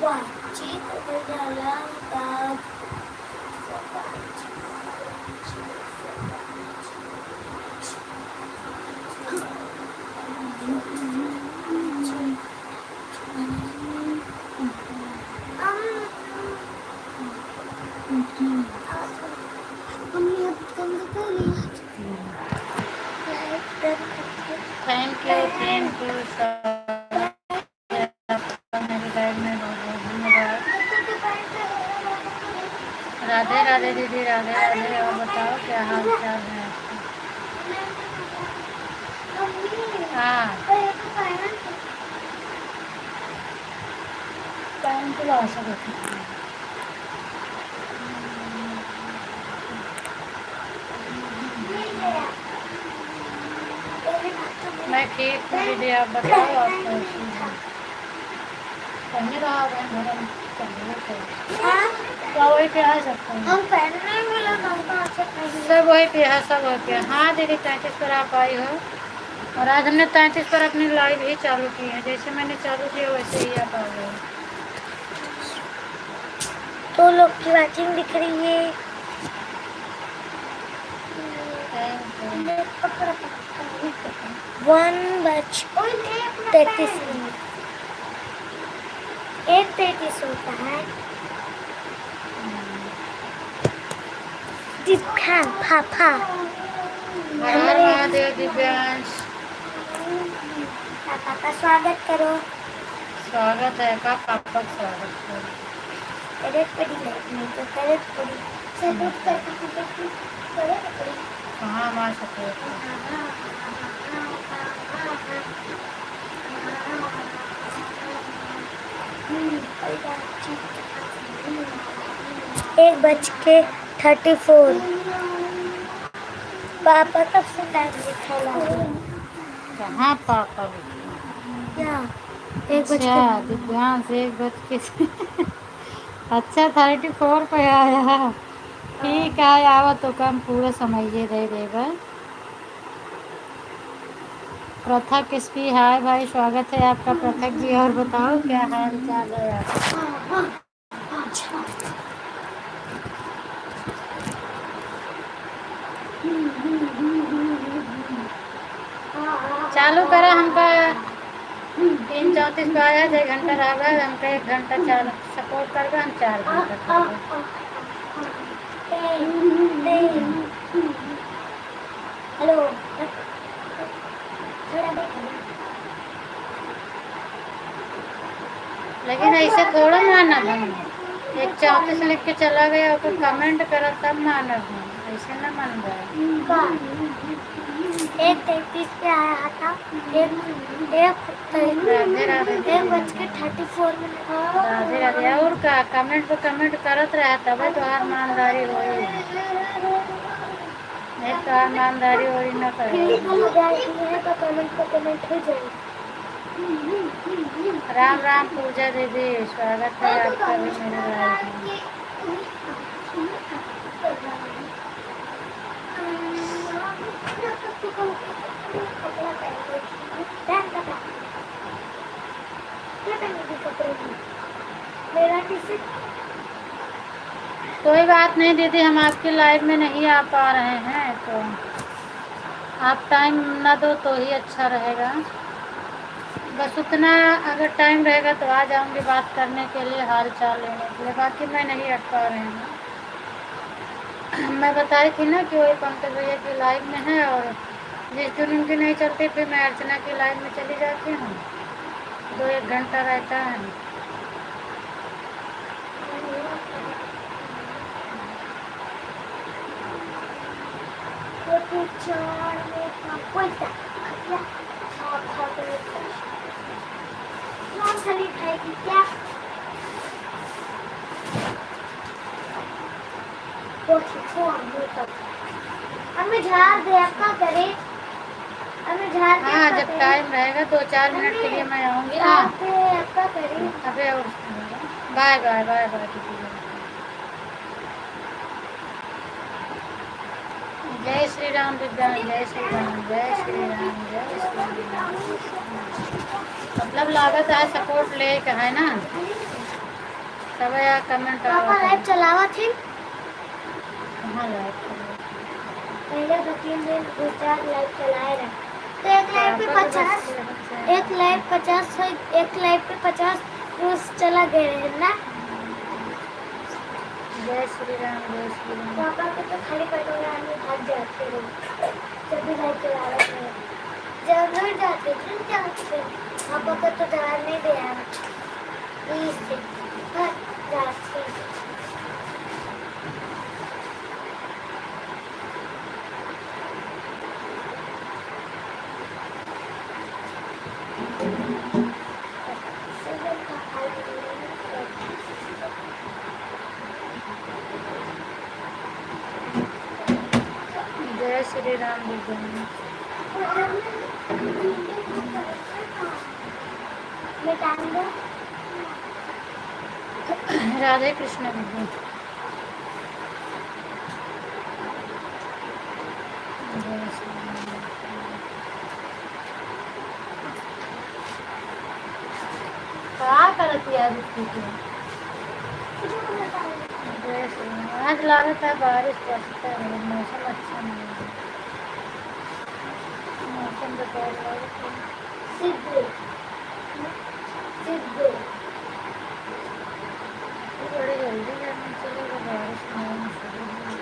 Cheek बजाला Bagh thank you मेरी life में बहुत बहुत धन्यवाद। राधे राधे दीदी, राधे राधे। और बताओ क्या हाल चाल है आपका? हाँ, टाइम तो आ सकते। मैं ठीक हूँ दीदी, आप बताओ आप कैसी हैं? पहले रहा घर क्या वही पे आ सकते हैं? हम पहनने वाला काम सब वही पे है, सब वही पे है। हाँ दीदी, 33 पर आप आई हो और आज हमने 33 पर अपनी लाइव ही चालू की है। जैसे मैंने चालू किया वैसे ही आप आ गए। तो लोग की वॉचिंग दिख रही है। वन बज 33 मिनट, 1:33 होता है। पापा हर हर महादेव दिव्यांश, पापा का स्वागत करो। स्वागत है का पापा का स्वागत करो। तरत पड़ी नहीं तो तरत पड़ी सपोर्ट करके तरत पड़ी। कहाँ हमारा सपोर्ट है? एक बज के 34। पापा कब से टाइम लिखा ला? कहाँ पापा क्या? अच्छा दिव्यांश 1 बज के अच्छा 34 पे आया। ठीक है, आवा तो कम पूरा समझिए दे देगा। प्रथक एसपी, हाय भाई, स्वागत है आपका प्रथक जी। और बताओ क्या हाल चाल है आपका? चालू करा हमका 3:34 पे आया। 1 घंटा रहा हमका 1 घंटा चालू सपोर्ट करके हम 4 घंटा हेलो लेकिन ऐसे थोड़ा मानव हम 1:34 लिख के चला गया और फिर कमेंट करा तब मानव हम, ऐसे ना मान रहा। 1:33 पे आया था। राधे राधे 1:34 मिनट। राधे राधे। और का कमेंट पे कमेंट करत रहा तबे तो हर ईमानदारी होई, नहीं तो हर ईमानदारी होई न करे। तो कमेंट पे कमेंट हो जाएगी। राम राम पूजा दीदी, स्वागत है आपका भी मेरे लाइफ में। कोई बात नहीं दीदी, हम आपकी लाइफ में नहीं आ पा रहे हैं तो आप टाइम ना दो तो ही अच्छा रहेगा। बस उतना अगर टाइम रहेगा तो आ जाऊंगी बात करने के लिए, हाल चाल लेने के लिए। बाकी मैं नहीं हट पा रही हूँ। मैं बताई थी ना कि वही पंकज भैया की लाइव में है और जिस दिन उनकी नहीं चलती फिर मैं अर्चना की लाइव में चली जाती हूँ। 2-1 घंटा रहता है। हमें झाड़ दे, आपका करे हमें झाड़ दे। हाँ, जब टाइम रहेगा 2-4 मिनट के लिए मैं आऊँगी। हाँ आपका करे। अबे और बाय बाय बाय बाय दीदी। जय श्री राम दिव्यांश, जय श्री राम, जय श्री राम, जय श्री राम। मतलब लागत है सपोर्ट ले के है ना। सब यहाँ कमेंट आ पापा रहा लाइव था। चलावा थे कहाँ लाइव पहले 2-3 दिन 2-4 लाइव चलाए रहे तो एक लाइव पे 50 एक लाइव 50 एक लाइव पे 50 रोज चला गए है ना। जय श्री राम जय श्री राम। पापा के तो खाली पेट्रोल आने भाग जाते हैं जब भी लाइव चला रहे थे जरूर जाते थे पापा को तो डर नहीं दे यार प्लीज से जाते जय श्री राम विजय। राधे कृष्ण विजय। जय श्री राम। क्या करती है रुकी की? जय श्री राम। आज लागत है बारिश बरसता है मौसम अच्छा नहीं है। मौसम बेकार लागत है। सिद्धू सिद्धू बड़ी जल्दी करनी चाहिए बारिश नहीं शुरू हुई।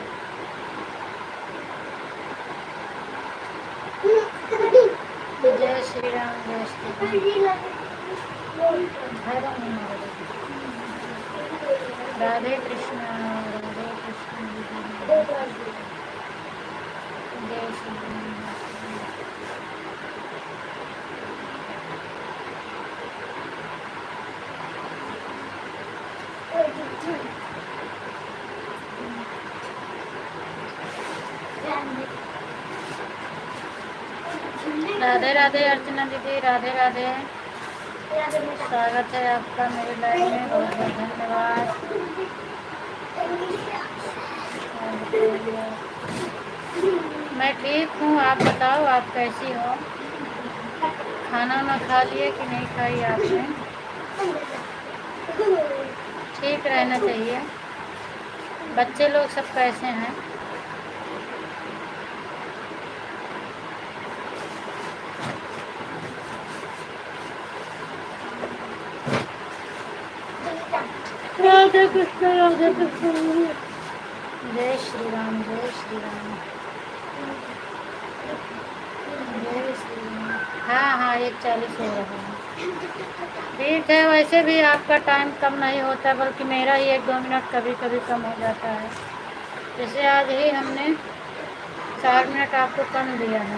जय श्री राम जय श्री राम। भैरव नहीं मारे। राधे कृष्ण राधे कृष्ण जय श्री राम। राधे राधे अर्चना दीदी राधे राधे। स्वागत है आपका मेरे लाइव में बहुत बहुत धन्यवाद। मैं ठीक हूँ आप बताओ आप कैसी हो? खाना वाना खा लिए कि नहीं खाई आपने? ठीक रहना चाहिए। बच्चे लोग सब कैसे हैं? राधे कृष्ण राधे कृष्ण। जय श्री राम जय श्री राम जय श्री राम। हाँ हाँ 1:40 हो रहा है। ठीक है वैसे भी आपका टाइम कम नहीं होता बल्कि मेरा ही 1-2 मिनट कभी कभी कम हो जाता है। जैसे आज ही हमने 4 मिनट आपको कम दिया है।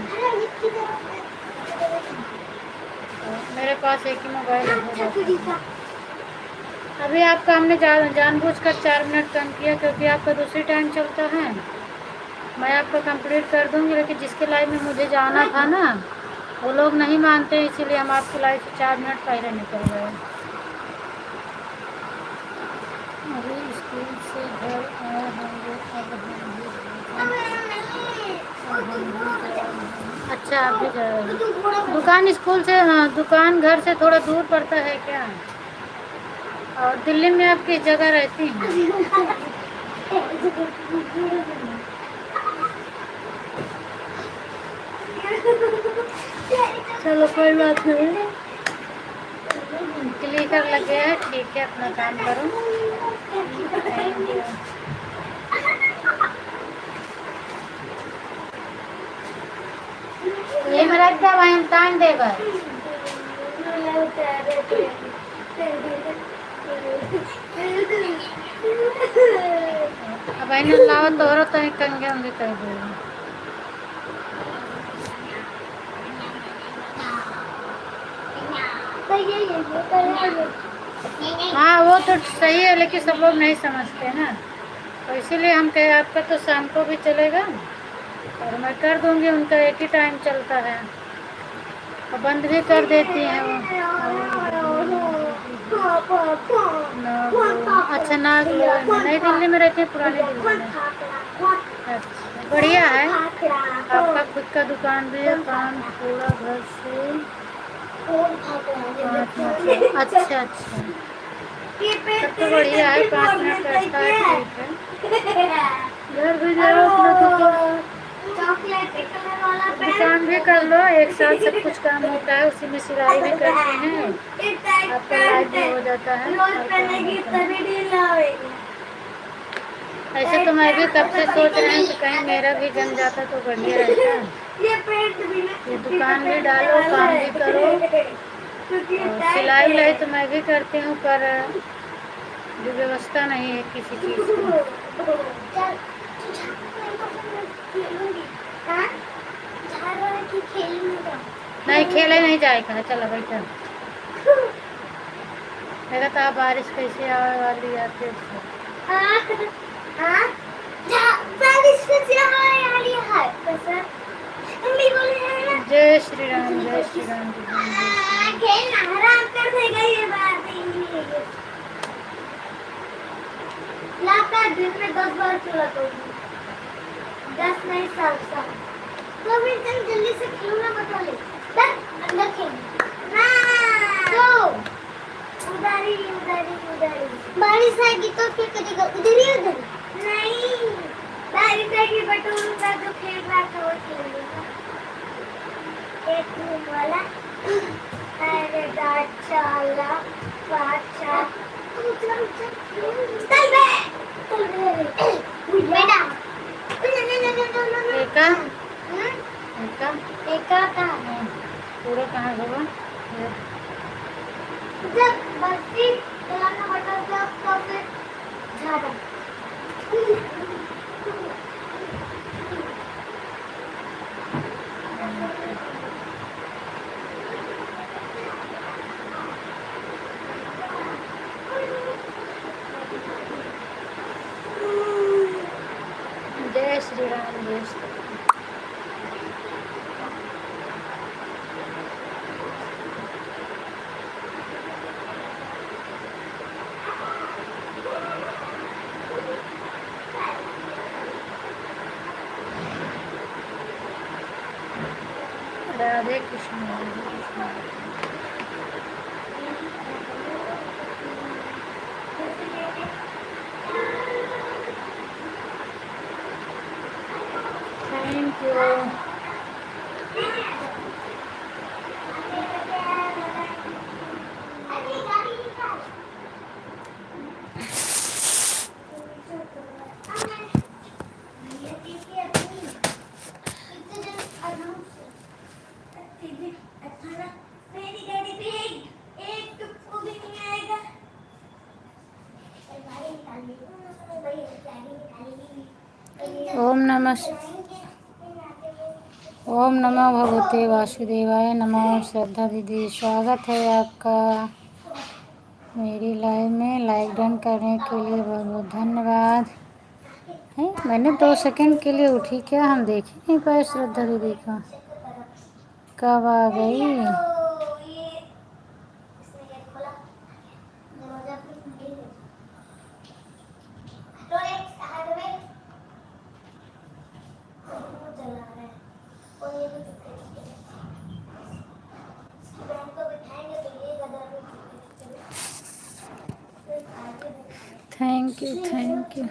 तो मेरे पास एक ही मोबाइल है। अभी आपका हमने जानबूझकर 4 मिनट कम किया क्योंकि आपका दूसरी टाइम चलता है। मैं आपका कंप्लीट कर दूंगी लेकिन जिसके लाइव में मुझे जाना था ना वो लोग नहीं मानते इसीलिए हम आपकी लाइव से 4 मिनट पहले निकल गए। अभी स्कूल से घर आए होंगे अच्छा आप भी जा रहे हैं। दुकान स्कूल से दुकान घर से थोड़ा दूर पड़ता है क्या? और दिल्ली में आप किस जगह रहती हैं? चलो कोई बात नहीं। क्लिकर लगे हैं ठीक है अपना काम करो। Thank you. ये मेरा क्या वैलेंटाइन डे पर अब इन्हें लावा तोरो तो ही कंगे होंगे कर दो। हाँ वो तो सही है लेकिन सब लोग नहीं समझते ना तो इसीलिए हम कहे आपका तो शाम को भी चलेगा और मैं कर दूंगी। उनका एक ही टाइम चलता है और बंद भी कर देती हैं वो। अच्छा नागलोई नई दिल्ली में रहती है पुरानी दिल्ली में। अच्छा बढ़िया है आपका खुद का दुकान भी है काम पूरा घर से। अच्छा अच्छा ये पेट तब तो बढ़िया है, 5 मिनट का स्टार्ट ठीक है। घर भी जाओ अपना दुकान, चॉकलेट कलर वाला पेन दुकान भी कर लो, एक साथ सब कुछ काम होता है। उसी में सिलाई भी करती हैं, आपका लाइफ भी हो जाता है रोज और काम पहनेगी होता है। तभी ढीला होएगी। ऐसे तो मैं भी कब से सोच रही हूँ कि कहीं मेरा भी जम जाता तो बढ़िया रहता। ये पेंट भी ना ये चुटकी का दुकान भी पेंट डालो, डाला काम है। भी करो, क्योंकि और टाइट सिलाई है। विलाई तो मैं भी करती हूँ, पर जो व्यवस्था नहीं है किसी चीज़ की। चल, तू झाड़ रहा है तो फिर मैं खेलूंगी। हाँ? झाड़ रहा है कि खेलूंगा? नहीं खेले नहीं जाएगा, चलो बैठा। मेरा तो बारिश कैसे आने वाली है फिर से। हाँ? हाँ? बारिश से हमारे यहाँ लिया है कैसा? मम्मी बोल रही है ना। जय श्री राम, जय श्री राम, जय राम, जय श्री राम। खेलना हराम कर देगा ये बात नहीं। लाता है दिन में 10 बार चलाता 10 नहीं 7 तो अभी तुम जल्दी से खेलना बता ले। अंदर खेल ना तो उधारी बारिश आएगी तो फिर करेगा उधर ही उधर नहीं बारिश आएगी बटून का जो खेल रहा था वो खेलेगा एक रूम वाला अरे दाचाला पाचा चल बेटा एका एका एका का पूरा कहाँ होगा? जब बस्ती चलाना बटन जब तो फिर झाड़ा जय श्री राम, जय श्री राम। राधे कृष्ण, राधे कृष्ण। Thank you. ओम नमः ओम नमः भगवते वासुदेवाय। नमो श्रद्धा दीदी, स्वागत है आपका मेरी लाइव में। लाइक डन करने के लिए बहुत बहुत धन्यवाद। है मैंने 2 सेकंड के लिए उठी, क्या हम देख ही नहीं पाए श्रद्धा दीदी का, कब आ गई। Thank you, thank you.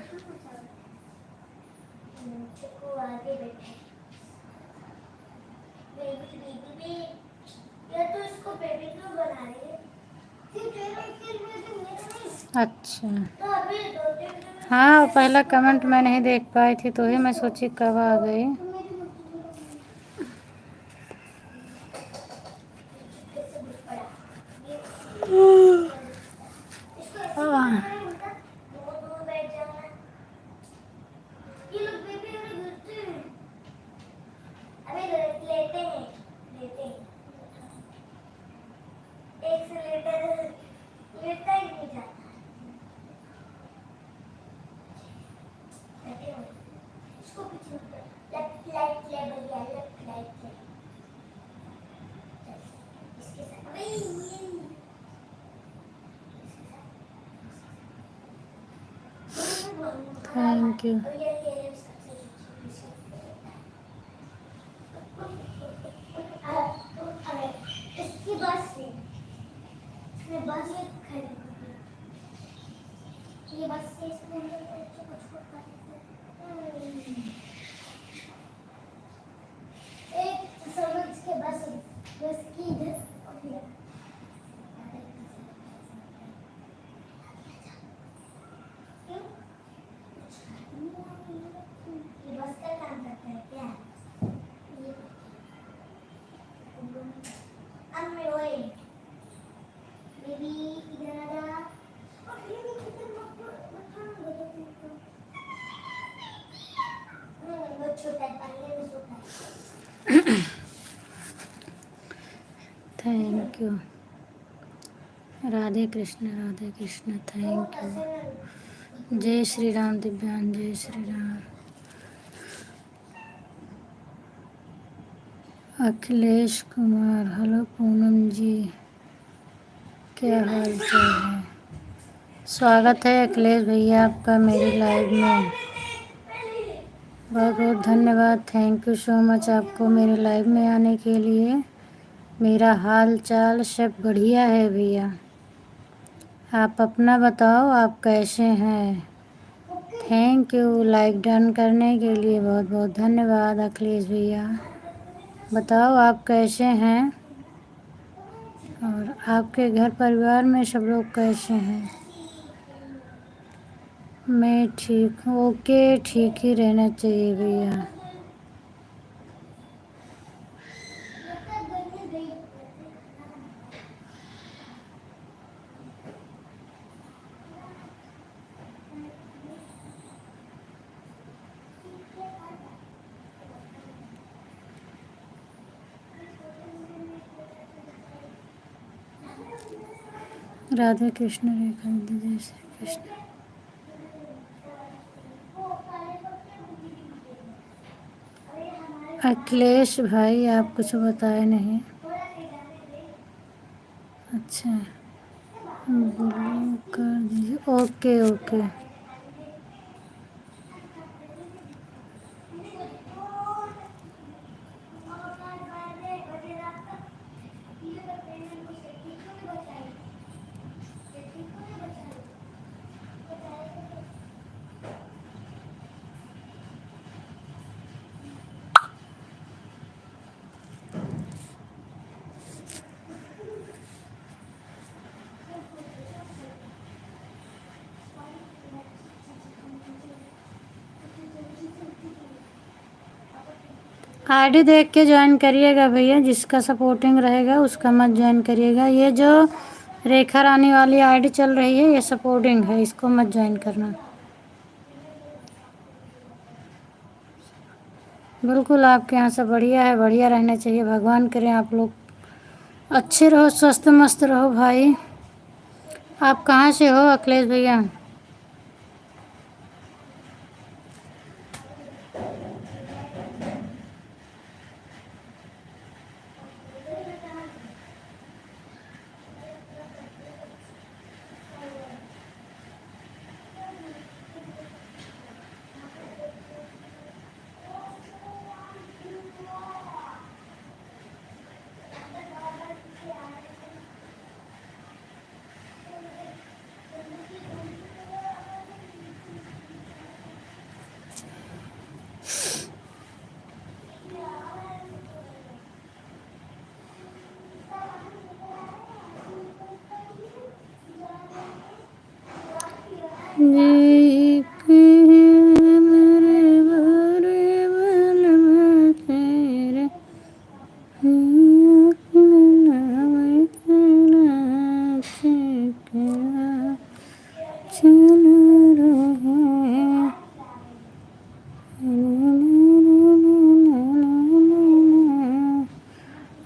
अच्छा हाँ, पहला कमेंट मैं नहीं देख पाई थी तो ही मैं सोची कब आ गई। Thank you. ये बस से स्कूल में कुछ कुछ कर देते हैं। एक समझ के बस की इधर क्यों? ये बस का काम करता है क्या? ये अब मैं वही बेबी इधर आ जा और बेबी किधर मत दे तुमको वो छोटा है पहले में छोटा है। Thank you. Radhe Krishna thank you. जय श्री राम दिव्यांग, जय श्री राम। अखिलेश कुमार, हेलो पूनम जी, क्या हाल चाल है? स्वागत है अखिलेश भैया आपका मेरे लाइव में। बहुत बहुत धन्यवाद, थैंक यू सो मच आपको मेरे लाइव में आने के लिए। मेरा हाल चाल सब बढ़िया है भैया, आप अपना बताओ, आप कैसे हैं? थैंक यू, लाइक डन करने के लिए बहुत बहुत धन्यवाद अखिलेश भैया। बताओ आप कैसे हैं और आपके घर परिवार में सब लोग कैसे हैं? मैं ठीक हूँ। ओके, ठीक ही रहना चाहिए भैया। राधे कृष्ण, रेखा जय श्री कृष्ण। अखिलेश भाई आप कुछ बताए नहीं। अच्छा, ब्लू कर दीजिए। Okay okay. आईडी देख के ज्वाइन करिएगा भैया, जिसका सपोर्टिंग रहेगा उसका मत ज्वाइन करिएगा। ये जो रेखा रानी वाली आईडी चल रही है ये सपोर्टिंग है, इसको मत ज्वाइन करना। बिल्कुल आपके यहाँ सब बढ़िया है, बढ़िया रहना चाहिए। भगवान करें आप लोग अच्छे रहो, स्वस्थ मस्त रहो भाई। आप कहाँ से हो अखिलेश भैया?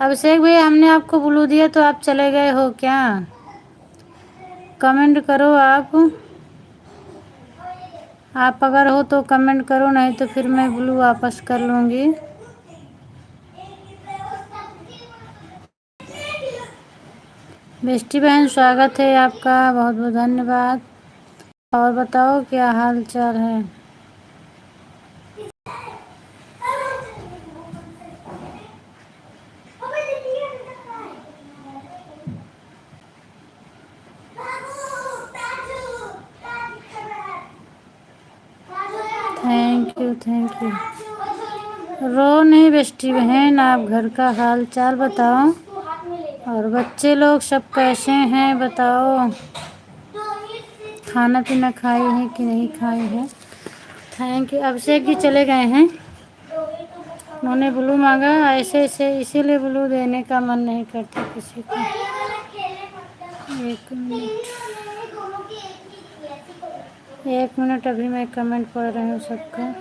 अभिषेक भैया हमने आपको ब्लू दिया तो आप चले गए हो क्या? कमेंट करो आप अगर हो तो कमेंट करो, नहीं तो फिर मैं ब्लू वापस कर लूँगी। बेस्टी बहन स्वागत है आपका, बहुत बहुत धन्यवाद। और बताओ क्या हाल चाल है? Thank you thank you. रो नहीं बेस्टी बहन, आप घर का हाल चाल बताओ, और बच्चे लोग सब कैसे हैं बताओ, खाना पीना खाए हैं कि नहीं खाए हैं। Thank you. अभिषेक जी चले गए हैं, उन्होंने ब्लू मांगा, ऐसे ऐसे इसीलिए ब्लू देने का मन नहीं करता किसी को। एक मिनट, एक मिनट, अभी मैं कमेंट पढ़ रही हूँ सबका।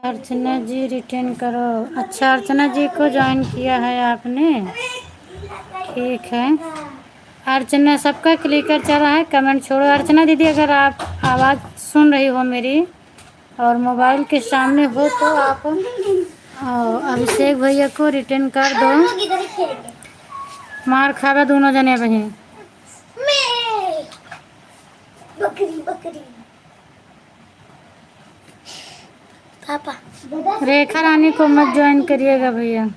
अर्चना जी रिटर्न करो। अच्छा, अर्चना जी को ज्वाइन किया है आपने, ठीक है। अर्चना, सबका क्लिकर चल रहा है, कमेंट छोड़ो। अर्चना दीदी, अगर आप आवाज़ सुन रही हो मेरी और मोबाइल के सामने हो तो आप अभिषेक भैया को रिटर्न कर दो। मार खावा दोनों जने बहन। बकरी बकरी पापा। रेखा रानी को मत ज्वाइन करिएगा भैया।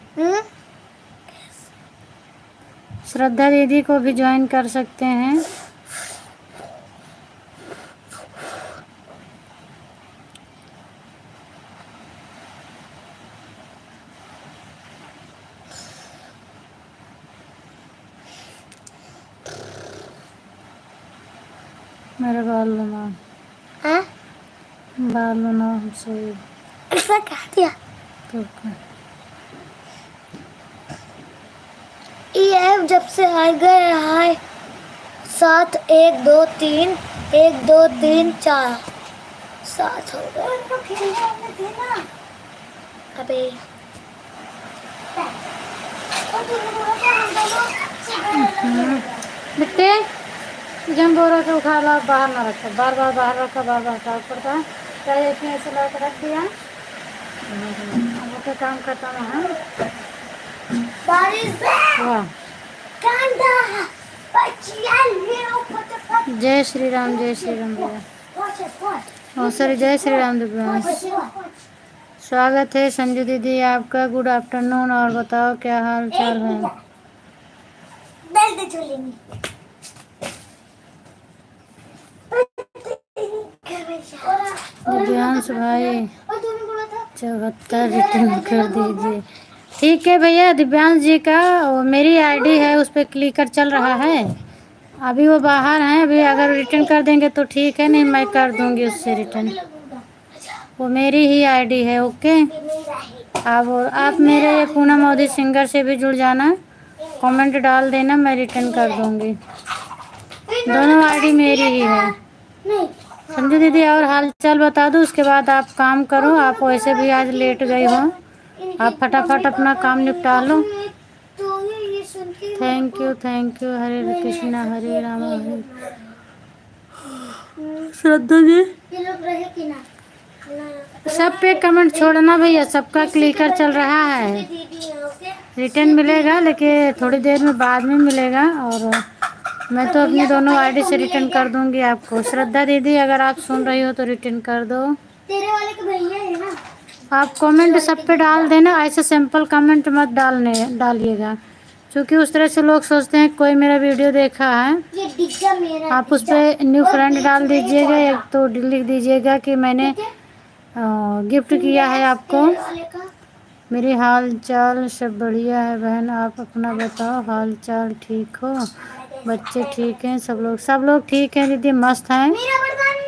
श्रद्धा दीदी को भी ज्वाइन कर सकते हैं। मेरे बाल लुना, बाल लुना हमसे ऐसा कह दिया। तो ये ऐप जब से आ गए है 7 1 2 3 1 2 3 4 7 हो गए। अबे बिट्टे जम बोरा के उठा ला, बाहर ना रखा, बार बार बाहर रखा, बार बार हटाना पड़ता है। चाहे इसमें ऐसे ला के रख दिया, अब उसका काम खत्म है। बारिश वाह, जय श्री राम, जय श्री राम भैया। और सॉरी, जय श्री राम दिव्यांश। स्वागत है संजू दीदी आपका, गुड आफ्टरनून। और बताओ क्या हाल चाल है। दिव्यांश भाई 74 रिटर्न कर दीजिए। ठीक है भैया, दिव्यांश जी का वो मेरी आईडी है, उस पर क्लिकर चल रहा है। अभी वो बाहर हैं, अभी अगर रिटर्न कर देंगे तो ठीक है, नहीं मैं कर दूंगी उससे रिटर्न। वो मेरी ही आईडी है। ओके, अब आप मेरे पूनम मोदी सिंगर से भी जुड़ जाना, कमेंट डाल देना, मैं रिटर्न कर दूंगी। दोनों आईडी मेरी ही है। संजू दीदी और हाल चाल बता दो, उसके बाद आप काम करो। आप वैसे भी आज लेट गई हो, आप फटाफट अपना काम निपटा लो। Thank you thank you. हरे कृष्णा हरे राम हरे। श्रद्धा जी सब पे कमेंट छोड़ना भैया, सबका क्लिकर चल रहा है। रिटर्न मिलेगा लेकिन थोड़ी देर में बाद में मिलेगा, और मैं तो अपनी दोनों आईडी से रिटर्न कर दूंगी आपको। श्रद्धा दीदी, अगर आप सुन रही हो तो रिटर्न कर दो। तेरे वाले के भैया है ना। आप कमेंट सब पे डाल देना, ऐसे सिंपल कमेंट मत डालिएगा, क्योंकि उस तरह से लोग सोचते हैं कोई मेरा वीडियो देखा है। ये डिग्गा मेरा। आप उस पर न्यू फ्रेंड डाल दीजिएगा, एक तो लिख दीजिएगा कि मैंने गिफ्ट किया है आपको। मेरी हाल चाल सब बढ़िया है बहन, आप अपना बताओ, हाल चाल ठीक हो? बच्चे ठीक हैं? सब लोग ठीक हैं दीदी, मस्त हैं।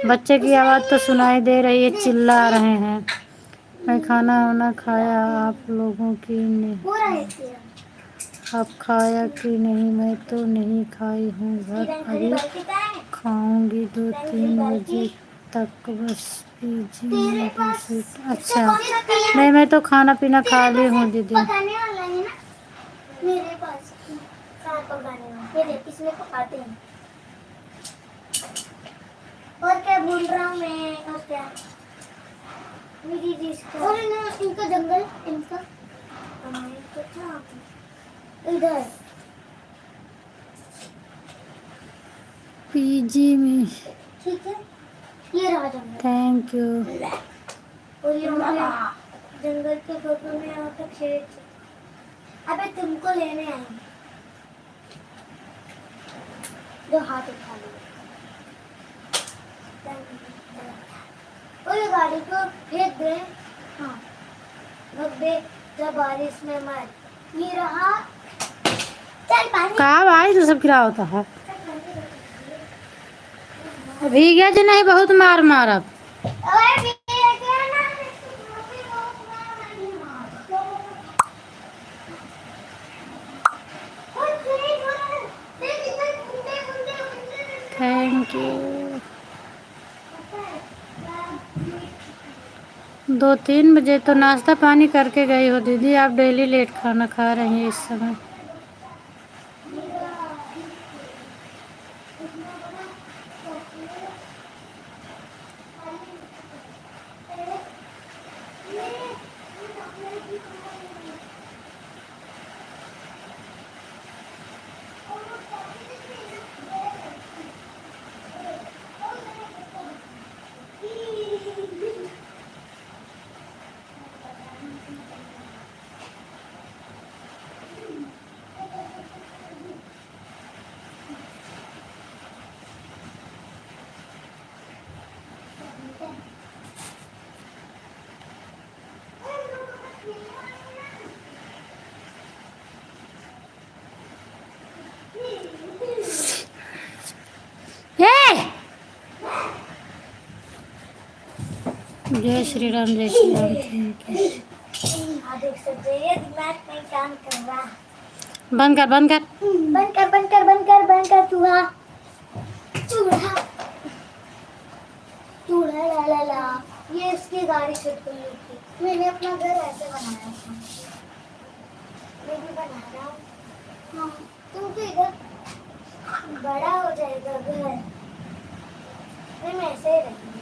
बच्चे की आवाज़ तो सुनाई दे रही है, चिल्ला रहे हैं। मैं खाना वाना खाया, आप लोगों की नहीं, आप खाया कि नहीं? मैं तो नहीं खाई हूँ, घर अभी खाऊंगी 2-3 बजे तक, बस पीजी। अच्छा, नहीं मैं तो खाना पीना खा ली हूँ दीदी। मेरे पास इसमें पकाते हैं। और क्या भूल रहा हूँ मैं, और क्या मेरी जिसका और इनका जंगल इनका इनका क्या इधर पीजी में। ठीक है, ये रहा जंगल। Thank you. और ये जंगल के फोटो में यहाँ पे खेत। अबे तुमको लेने आएंगे, जो हाथ उठा लो। और ये गाड़ी को फेंक दे। हाँ रख दे, जब बारिश में मत। ये रहा, चल पानी। कहाँ भाई तो सब गिरा होता है। भीगे जी नहीं, बहुत मार मारब। ओए भैया ना, थैंक यू। 2-3 बजे तो नाश्ता पानी करके गई हो दीदी। आप डेली लेट खाना खा रही हैं इस समय। जय श्री राम, जय श्री राम। Thank you. देख सकते हैं दिमाग में काम कर रहा। बंद कर बंद कर बंद कर बंद कर बंद कर बंद कर। चूहा चूहा चूहा ला ला ला। ये इसकी गाड़ी से खुली थी। मैंने अपना घर ऐसे बनाया था। मैं भी बना रहा हूँ। हाँ तुम तो इधर बड़ा हो जाएगा घर। मैं ऐसे ही रखूँगी।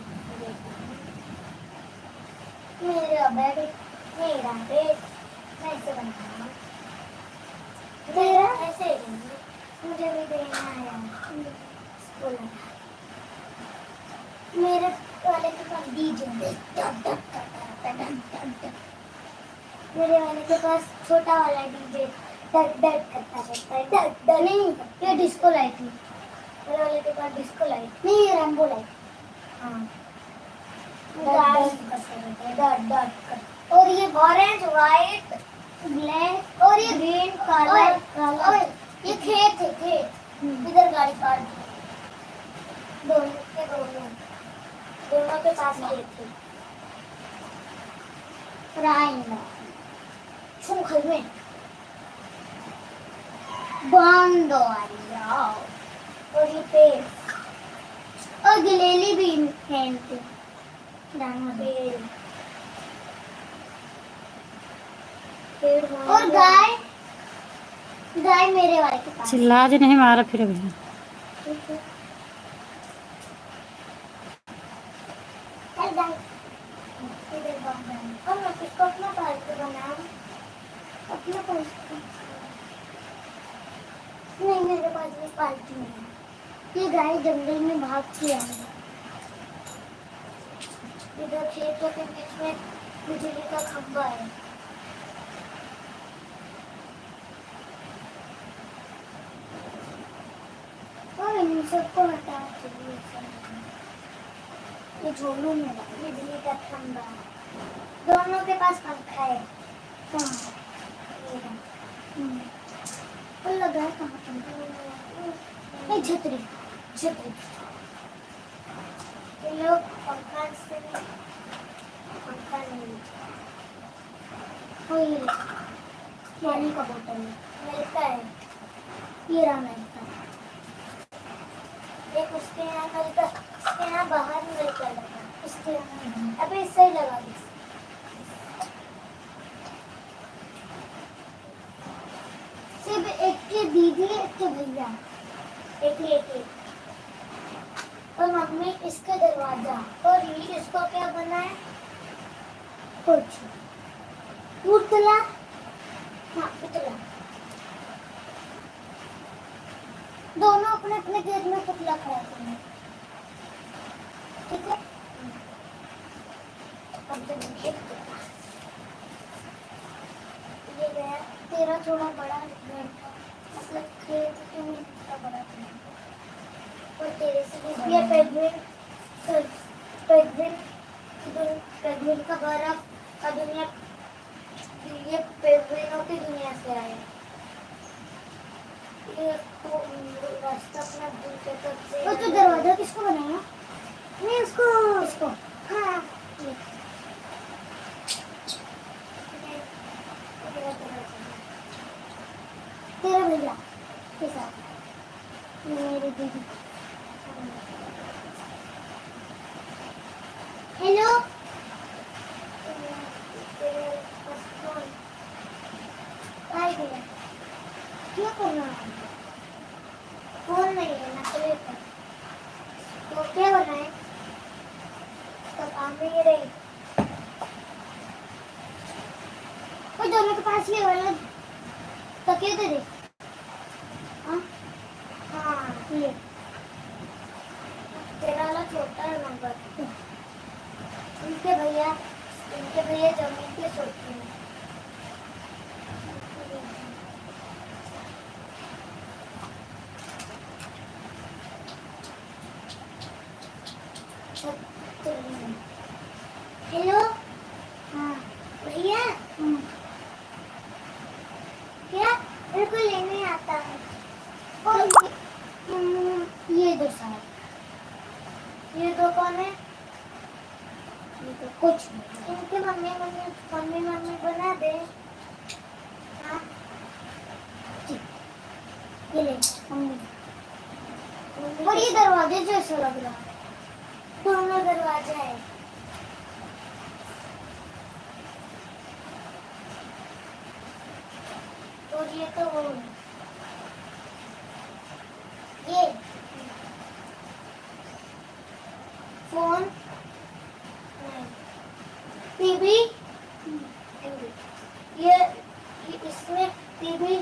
मेरा बेड, मेरा बेड, मैं ऐसे बना रहा हूँ। मेरा ऐसे ही रहेगा। मुझे भी देना है स्कूल में। मेरे वाले के पास डीजे है। मेरे वाले के पास छोटा वाला डीजे डट डट करता रहता है। डट डट नहीं, ये डिस्को लाइट है। मेरे वाले के पास डिस्को लाइट नहीं, ये रैम्बो लाइट। हाँ डट डट। और ये ऑरेंज वाइट ब्लैक और ये ग्रीन काला काला। ये खेत है, खेत। इधर गाड़ी पार्क है। दोनों के पास खेत है। राइना छुखल में बंद और ये पेड़ और गिलेली भी फेंकते और गाय, गाय मेरे वाले के पास। चिल्ला जो नहीं मारा फिर अभी। चल गाय इधर बांध। और मैं किसको अपना पालतू बनाऊं? अपना पालतू नहीं, मेरे पास भी पालतू नहीं है। ये गाय जंगल में भागती है। इधर खेतों के बीच में बिजली का खंभा है। और इन सबको हटा चाहिए। ये झोलू में बिजली का खंभा। दोनों के पास पंखा है। कहाँ? और लगा है कहाँ पंखा? ये छतरी छतरी। ये लोग पंखा से पंखा नहीं। और ये पानी का बोतल मिलता है। ये रहा मिलता है। एक उसके यहाँ मिलता, उसके यहाँ बाहर मिलता लगा। उसके यहाँ अबे इससे ही लगा दे। सिर्फ एक के दीदी, एक के भैया, एक और मम्मी इसका दरवाजा। और ये इसको क्या बना है? कुछ पुतला, हाँ पुतला, दोनों अपने अपने गेट में पुतला खड़ा करेंगे, ठीक है। अब जब देखिए ये गया, तेरा थोड़ा बड़ा घर था, मतलब खेत के में इतना बड़ा था, और तेरे से भी ये पेंगुइन पेंगुइन का बर्फ का दुनिया, ये पेंगुइनों की दुनिया से आया। ये तो रास्ता अपना दूर के तक से। वो तो दरवाजा किसको बनाया? नहीं उसको हाँ ये। तेरा भैया के साथ मेरी दीदी। हेलो क्या कर रहा है? फोन नहीं है ना तो क्या बनाए? तब आम में ये रही कोई दोनों के पास ये वाला तकिया दे दे। हाँ ये तेरा वाला छोटा है नंबर। इनके भैया जमीन पे सोते हैं। हेलो हाँ भैया क्या मेरे को लेने आता है? और ये दो साहब, ये दो कौन है? ये तो कुछ नहीं। इनके मम्मी बना दे। हाँ ये ले मम्मी। और ये दरवाजे जैसे लग रहा है, दोनों दरवाजा है। और ये तो वो ये फोन नहीं, टीवी ये इसमें टीवी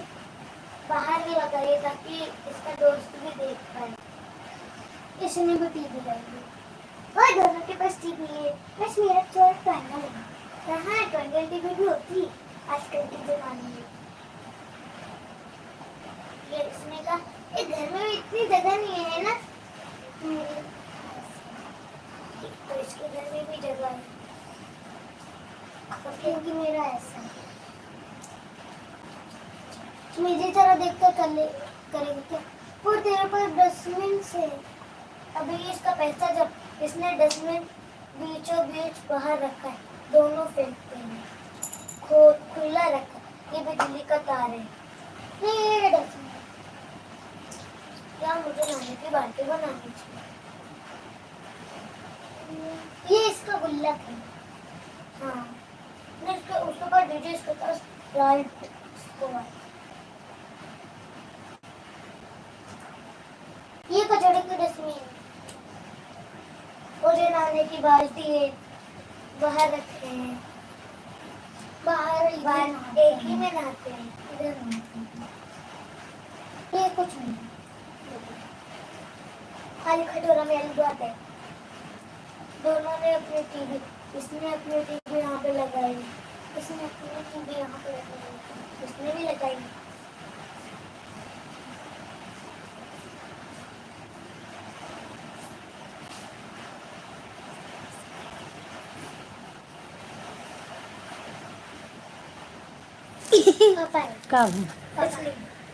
बाहर ही लगाइए ताकि इसका दोस्त भी देख पाए। इसने भी टीवी लगाई और दोनों के पास टीवी है, बस मेरा चोर पहनना है। कहाँ ट्वेंटी टीवी भी होती आजकल के जमाने में। ये इसने कहा इस घर में इतनी जगह नहीं है ना, तो इसके घर में भी जगह है, क्योंकि मेरा ऐसा है। मुझे जरा देखकर करेंगे क्या? और तेरे पास डस्टबिन से अभी इसका पैसा जब इसने डस्टबिन बीचों बीच बाहर रखा है, दोनों फेंकते हैं, खुला रखा है। ये बिजली का तार है। ये डस्टबिन क्या मुझे नानी की बाल्टी बनानी चाहिए। ये इसका गुल्लक है। हाँ इसका उसके पास दीजिए, इसके पास राइट ये कचड़े की डस्टबिन और ये नानी की बाल्टी है, बाहर रखते हैं। बाहर एक ही में नहाते हैं, इधर नहाते हैं। ये कुछ नहीं, खाली खटोरा में आलू है। दोनों ने अपनी टीवी, इसने अपनी टीवी यहाँ पे लगाई, इसने अपनी टीवी यहाँ पे लगाई, इसने भी लगाई।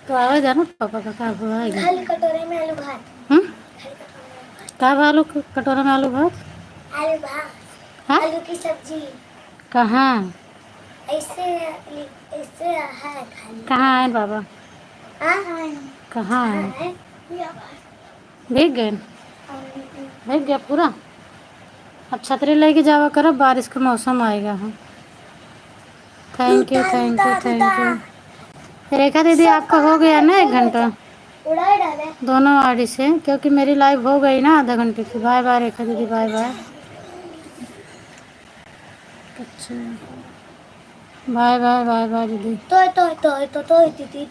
तो आवाज आना पापा का का हुआ है? खाली कटोरे में आलू भात। का आलू कटोरा में आलू भात? आलू भात। हाँ? आलू की सब्जी। कहाँ? ऐसे ऐसे है खाली। कहाँ है बाबा? हाँ कहाँ है? भीग गए? भीग गया पूरा? अब छतरी लेके जावा करो, बारिश का मौसम आएगा। हाँ thank you thank you thank you. Rekha दीदी आपका हो गया ना 1 घंटा उड़ा डाले दोनों आड़ी से, क्योंकि मेरी लाइव हो गई ना आधा घंटे की। बाय बाय रेखा दीदी, बाय बाय। अच्छा, बाय बाय बाय बाय दीदी। दीदी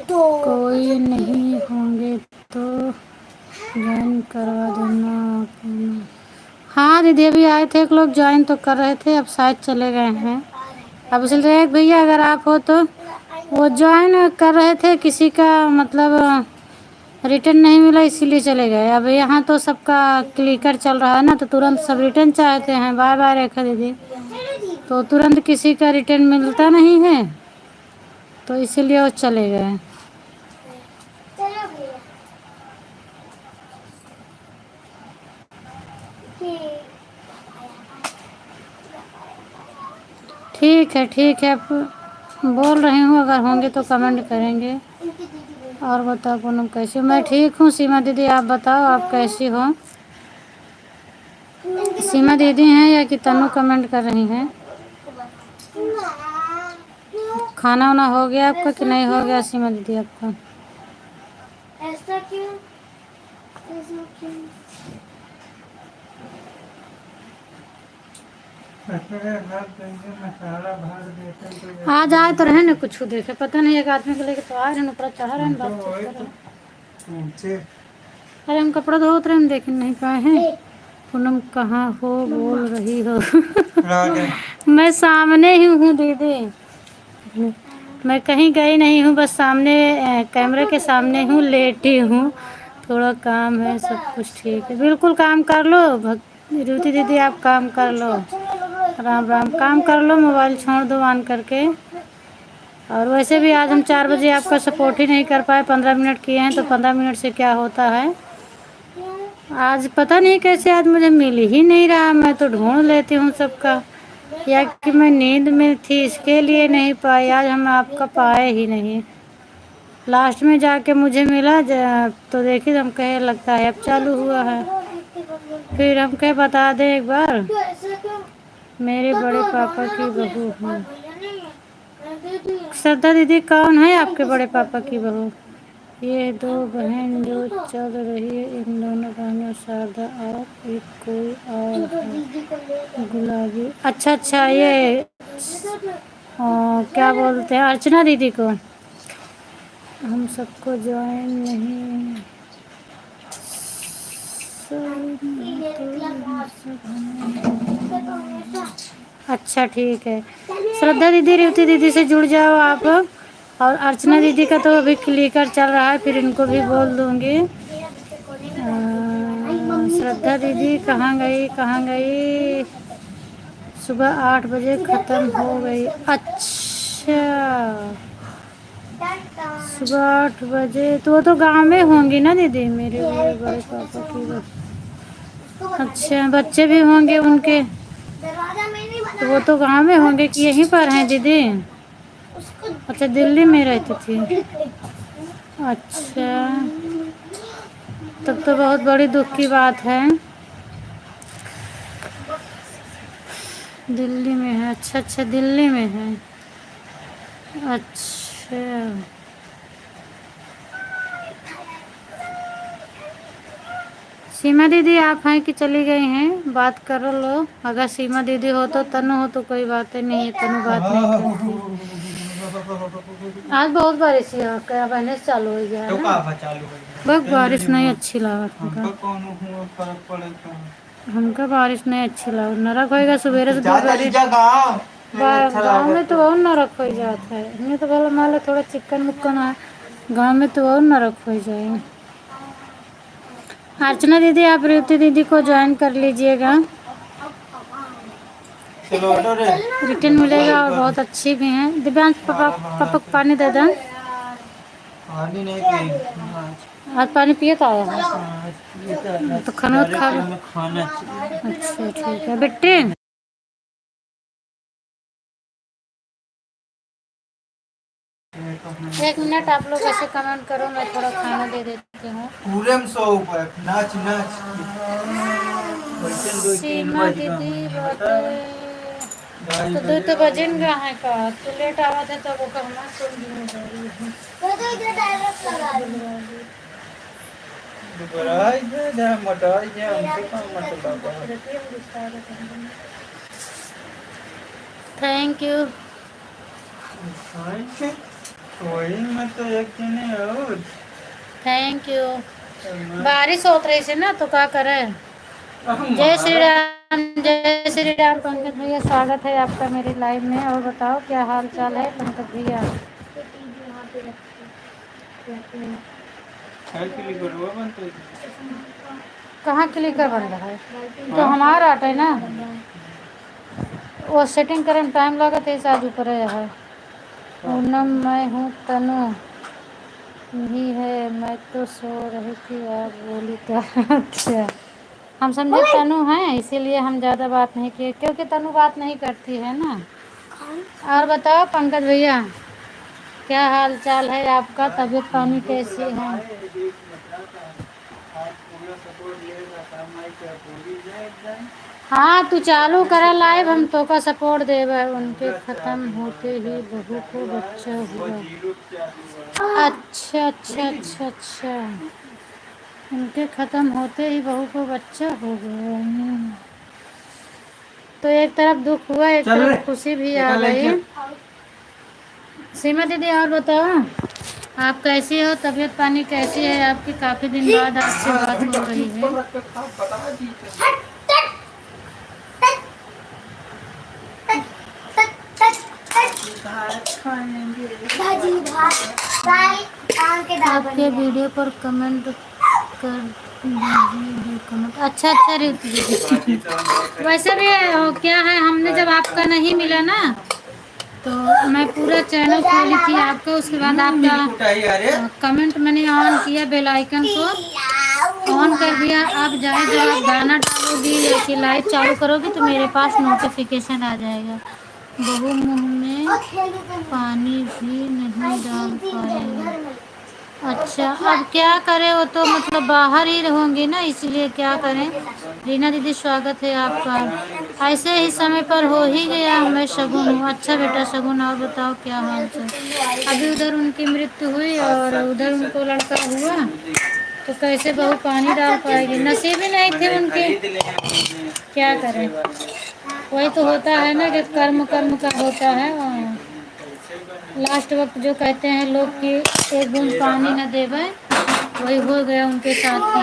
तो कोई नहीं होंगे तो ज्वाइन करवा देना अपना। हाँ दीदी, अभी आए थे एक लोग, ज्वाइन तो कर रहे थे, अब शायद चले गए हैं। अब इसलिए एक भैया अगर आप हो तो, वो ज्वाइन कर रहे थे, किसी का मतलब रिटर्न नहीं मिला इसीलिए चले गए। अब यहाँ तो सबका क्लिकर चल रहा है ना, तो तुरंत सब रिटर्न चाहते हैं। बाय बाय रेखा दीदी। तो तुरंत किसी का रिटर्न मिलता नहीं है, तो इसीलिए वो चले गए। चलो भैया ठीक है, अब बोल रही हूँ, अगर होंगे तो कमेंट करेंगे। और बताओ पूनम कैसी हो? मैं ठीक हूँ सीमा दीदी, आप बताओ आप कैसी हो? सीमा दीदी हैं या कि तनु कमेंट कर रही हैं? खाना वाना हो गया आपका कि नहीं हो गया सीमा दीदी आपका? ऐसा क्यों? ऐसा क्यों? आज आए तो रहे ना, कुछ देखे पता नहीं, एक आदमी को लेके तो आए रहे, ऊपर चढ़ा रहे, बातचीत कर रहे। अरे हम कपड़ा धोते रहे, हम देख नहीं पाए हैं। पूनम कहाँ हो बोल रही हो? मैं सामने ही हूँ दीदी, मैं कहीं गई नहीं हूँ, बस सामने कैमरे के सामने हूँ, लेटी हूँ। थोड़ा काम है, सब कुछ ठीक है। बिल्कुल काम कर लो रुति दीदी, आप काम कर लो, राम राम काम कर लो, मोबाइल छोड़ दो ऑन करके। और वैसे भी आज हम 4 बजे आपका सपोर्ट ही नहीं कर पाए, 15 मिनट किए हैं, तो 15 मिनट से क्या होता है। आज पता नहीं कैसे आज मुझे मिल ही नहीं रहा, मैं तो ढूंढ लेती हूँ सबका, या कि मैं नींद में थी इसके लिए नहीं पाई। आज हम आपका पाए ही नहीं, लास्ट में जाके मुझे मिला तो देखी, हम कहे लगता है अब चालू हुआ है। फिर हम कहे बता दें एक बार, मेरे बड़े पापा की बहू हूँ। श्रद्धा दीदी कौन है आपके बड़े पापा की बहू? ये 2 बहन जो चल रही है, इन दोनों बहनों शारदा और एक कोई और है गुलाबी। अच्छा, ये क्या बोलते हैं, अर्चना दीदी को। हम सबको ज्वाइन नहीं, अच्छा ठीक है। श्रद्धा दीदी रेवती दीदी से जुड़ जाओ आप, और अर्चना दीदी का तो अभी क्लिकर चल रहा है, फिर इनको भी बोल दूंगी। श्रद्धा दीदी कहाँ गई? सुबह 8 बजे ख़त्म हो गई। अच्छा, सुबह 8 बजे, तो वो तो गांव में होंगी ना दीदी, मेरे बड़े पापा की। अच्छा, बच्चे भी होंगे उनके, तो वो तो गांव में होंगे कि यहीं पर हैं दीदी? अच्छा, दिल्ली में रहती थी। अच्छा, तब तो बहुत बड़ी दुख की बात है। दिल्ली में है? अच्छा, दिल्ली में है। अच्छा, सीमा दीदी आप हैं कि चली गई हैं? बात कर लो, अगर सीमा दीदी हो तो, तनु हो तो कोई बात नहीं है, तनु बात नहीं करती। आज बहुत बारिश है, क्या बहने चालू हो गया है ना? बहुत बारिश नहीं अच्छी लगा हमका, बारिश नहीं अच्छी लगा। नरक होएगा सुबह से गाँव में तो बहुत नरक हो जाता है, इन्हें तो भला मान लो थोड़ा चिकन मुक्कन है, गाँव में तो बहुत नरक हो जाए। अर्चना दीदी आप रेवती दीदी को ज्वाइन कर लीजिएगा, रिटर्न मिलेगा, और बहुत अच्छी भी हैं। दिव्यांश पापा को पानी दे दें। पानी नहीं पी, आज पानी पिए तो आया है, तो खाना खा लो। अच्छा ठीक है बेटे। 1 मिनट आप लोग ऐसे कमेंट करो, मैं थोड़ा खाना दे देती हूँ। पूरे में 100 ऊपर नाच सीमा दीदी तो 2 तो बजन गया है का, तो लेट आवा थे तो वो कहना सुन दी थैंक यू। कोई मत एक जने और थैंक यू। बारिश होत रही से ना तो क्या करे। जय श्री राम, जय श्री राम। पंकज भैया स्वागत है आपका मेरी लाइव में। और बताओ क्या हाल चाल है पंकज भैया। कहाँ क्लिकर बन रहा है तो हमारा आटा है ना, वो सेटिंग करने में टाइम लगा तो आज ऊपर है। पूनम मैं हूँ, तनु नहीं है, मैं तो सो रही थी आप बोली तो। अच्छा, हम समझे तनु है इसीलिए हम ज़्यादा बात नहीं किए, क्योंकि तनु बात नहीं करती है ना। और बताओ पंकज भैया क्या हाल चाल है आपका, तबीयत पानी कैसी है। हाँ तू चालू करा लाइव, हम तो का सपोर्ट देवे। उनके ख़त्म होते ही बहू को बच्चा हुआ। अच्छा अच्छा अच्छा अच्छा, उनके ख़त्म होते ही बहू को बच्चा हो गया। तो एक तरफ दुख हुआ, एक तरफ खुशी भी आ गई। सीमा दीदी और बताओ आप कैसी हो, तबीयत पानी कैसी है आपकी। काफ़ी दिन बाद आपसे बात हो रही है। आपके वीडियो पर कमेंट कर दीजिए कमेंट। अच्छा अच्छा रीति दीदी। वैसे भी क्या है, हमने जब आपका नहीं मिला ना तो मैं पूरा चैनल खोली थी आपका, उसके बाद आपका कमेंट मैंने ऑन किया, बेल आइकन को ऑन कर दिया। अब जाए जब आप गाना डालोगी या कि लाइव चालू करोगी तो मेरे पास नोटिफिकेशन आ जाएगा। बहू मुंह में पानी भी नहीं डाल पाएंगे। अच्छा अब क्या करें, वो तो मतलब बाहर ही होंगी ना, इसलिए क्या करें। रीना दीदी स्वागत है आपका। ऐसे ही समय पर हो ही गया, मैं शगुन हूँ। अच्छा बेटा शगुन, और बताओ क्या हाल चाल। अभी उधर उनकी मृत्यु हुई और उधर उनको लड़का हुआ तो कैसे बहू पानी डाल पाएगी, नसीब ही नहीं थे उनके। क्या करें, वही तो होता है ना कि कर्म कर्म का होता है। लास्ट वक्त जो कहते हैं लोग कि एक बूंद पानी न देवे, वही हो गया उनके साथ ही।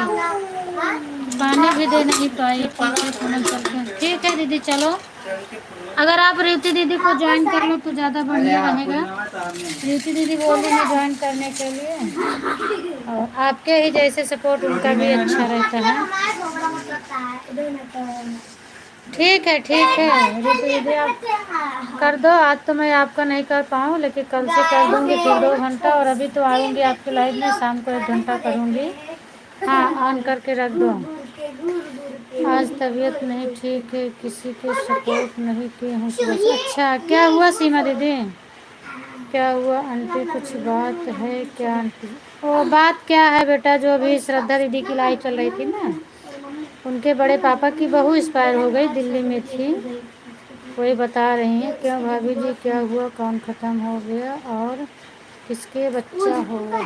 पानी भी दे नहीं पाई। ठीक है पूनम करके, ठीक है दीदी चलो। अगर आप रीति दीदी को ज्वाइन कर लो तो ज़्यादा बढ़िया रहेगा। रीति दीदी बोली है ज्वाइन करने के लिए, और आपके ही जैसे सपोर्ट उनका भी अच्छा रहता है। ठीक है रीति दीदी आप कर दो। आज तो मैं आपका नहीं कर पाऊँ, लेकिन कल से कर दूँगी फिर 2 घंटा। और अभी तो आऊँगी आपके लाइव में, शाम को 1 घंटा करूँगी। हाँ ऑन करके रख दो। आज तबीयत नहीं ठीक है, किसी के सपोर्ट नहीं किए हूँ सुबह। अच्छा क्या हुआ सीमा दीदी, क्या हुआ आंटी, कुछ बात है क्या आंटी। वो बात क्या है बेटा, जो अभी श्रद्धा दीदी की लाइव चल रही थी ना, उनके बड़े पापा की बहू एक्सपायर हो गई, दिल्ली में थी। वही बता रही हैं क्यों भाभी जी क्या हुआ, कौन ख़त्म हो गया और किसके बच्चा होगा।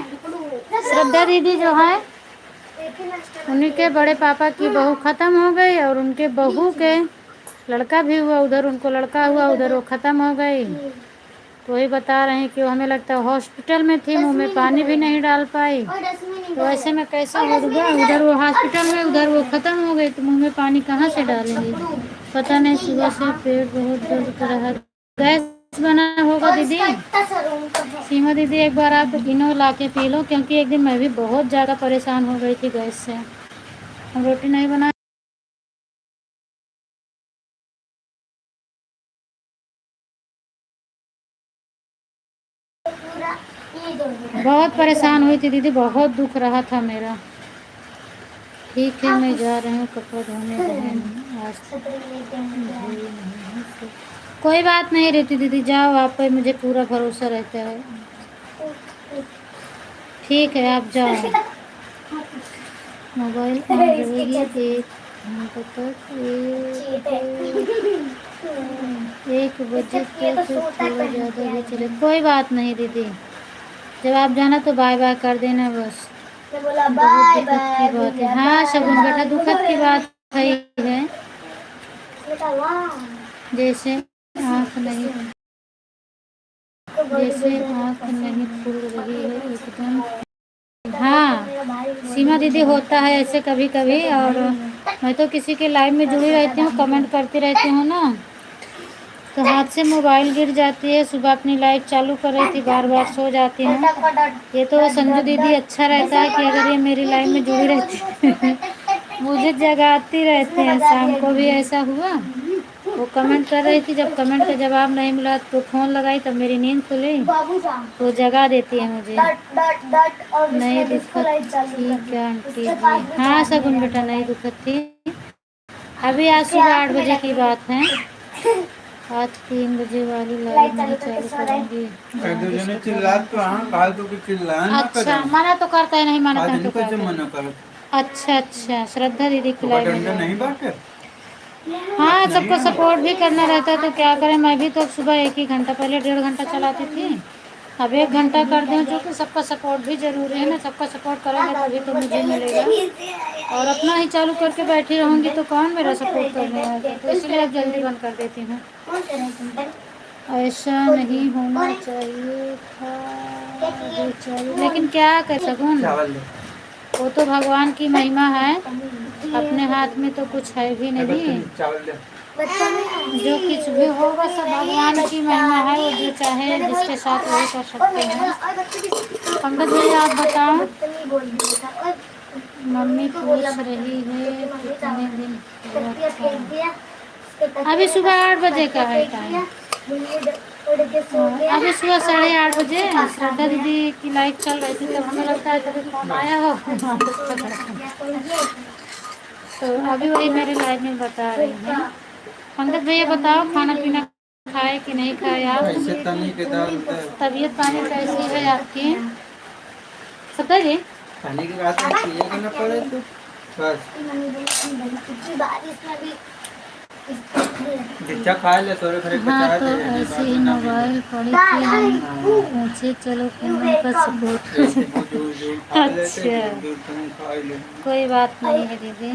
श्रद्धा दीदी जो है उन्हीं के बड़े पापा की बहू ख़त्म हो गई और उनके बहू के लड़का भी हुआ, उधर उनको लड़का हुआ, उधर वो ख़त्म हो गई। तो वही बता रहे हैं कि हमें लगता है हॉस्पिटल में थी, मुंह में पानी भी नहीं डाल पाई, तो ऐसे में कैसा होगा। उधर वो हॉस्पिटल में, उधर वो ख़त्म हो गई, तो मुंह में पानी कहाँ से डालेंगे। पता नहीं, सुबह से पेट बहुत दर्द कर रहा है। गैस बना होगा दीदी। सीमा दीदी एक बार आप इनो ला के पी लो, क्योंकि एक दिन मैं भी बहुत ज़्यादा परेशान हो गई थी गैस से। हम रोटी नहीं बना। बहुत परेशान हुई थी दीदी, बहुत दुख रहा था मेरा। ठीक है मैं जा रही हूँ कपड़े धोने, बहन आज कोई बात नहीं रहती दीदी, जाओ, आप पे मुझे पूरा भरोसा रहता है। ठीक है आप जाओ। मोबाइल ऑन रहेगी 1 घंटे तक, 1 बजे तक थोड़ा ज़्यादा भी चले। कोई बात नहीं दीदी, जब आप जाना तो बाय बाय कर देना बस। बहुत दुखद की बात है। हाँ शगुन बेटा दुखद की बात है जैसे आँख नहीं, जैसे आँख नहीं खुल रही है एकदम। हाँ सीमा दीदी, होता है ऐसे कभी कभी। और मैं तो किसी के लाइव में जुड़ी रहती हूँ, कमेंट करती रहती हूँ ना, तो हाथ से मोबाइल गिर जाती है। सुबह अपनी लाइव चालू कर रही थी, बार बार सो जाती हूँ। ये तो संजू दीदी अच्छा रहता है कि अगर ये मेरी लाइव में जुड़ी रहती है मुझे जगाती रहते हैं। शाम को भी ऐसा हुआ, वो कमेंट कर रही थी, जब कमेंट का जवाब नहीं मिला तो फ़ोन लगाई, तब मेरी नींद खुली तो जगा देती है मुझे। नहीं दुखत थी क्या आंटी जी? हाँ सगुन बेटा, नहीं दुखत थी। अभी आज सुबह 8 बजे की बात है। आज 3 बजे वाली लाइव नहीं चालू करेंगे। दूसरे चिल्लात तो हाँ काल तो कि चिल्लाए ना कर। अच्छा मना तो करता है, नहीं माना आज तो इनको करता से है। मना कर। अच्छा अच्छा, श्रद्धा दीदी की तो लाइव डंडा में। नहीं बांटे। हाँ सबको सपोर्ट भी करना रहता है, तो क्या करें। मैं भी तो सुबह 1 ही घंटा, पहले 1.5 घंटा चलाती थी, अब 1 घंटा कर दूँ, क्योंकि सबका सपोर्ट भी जरूरी है ना। सबका सपोर्ट करेंगे तभी तो मुझे मिलेगा। और अपना ही चालू करके बैठी रहूँगी तो कौन मेरा सपोर्ट करने आएगा, तो इसलिए अब जल्दी बंद कर देती हूँ। ऐसा नहीं होना चाहिए था, अभी चाहिए, लेकिन क्या कर सकूँ। चावल दे। वो तो भगवान की महिमा है, अपने हाथ में तो कुछ है भी नहीं। चावल दे। जो कुछ भी होगा सब भगवान की महिमा है, वो जो चाहे जिसके साथ वही कर सकते हैं। पंकज भैया आप बताओ, मम्मी पूछ रही है कितने दिन हुआ था? अभी सुबह 8 बजे का है टाइम। अभी सुबह 8:30 बजे श्रद्धा दीदी की लाइव चल रही थी, तब हमें लगता है तभी फोन आया हो तो अभी वही मेरे लाइव में बता रही हैं। पंकज भैया बताओ, खाना पीना खाए कि नहीं खाए आप? ऐसे तनी के दाल दे। तबीयत पानी कैसी है आपकी? सत्ता जी पानी की रात में पिए करना पड़े तो बस जितना खा ले थोड़े खरे हाँ, तो ऐसे ही मोबाइल पड़ी थी, हम पूछे चलो पूनम का सपोर्ट अच्छा कोई बात नहीं है दीदी।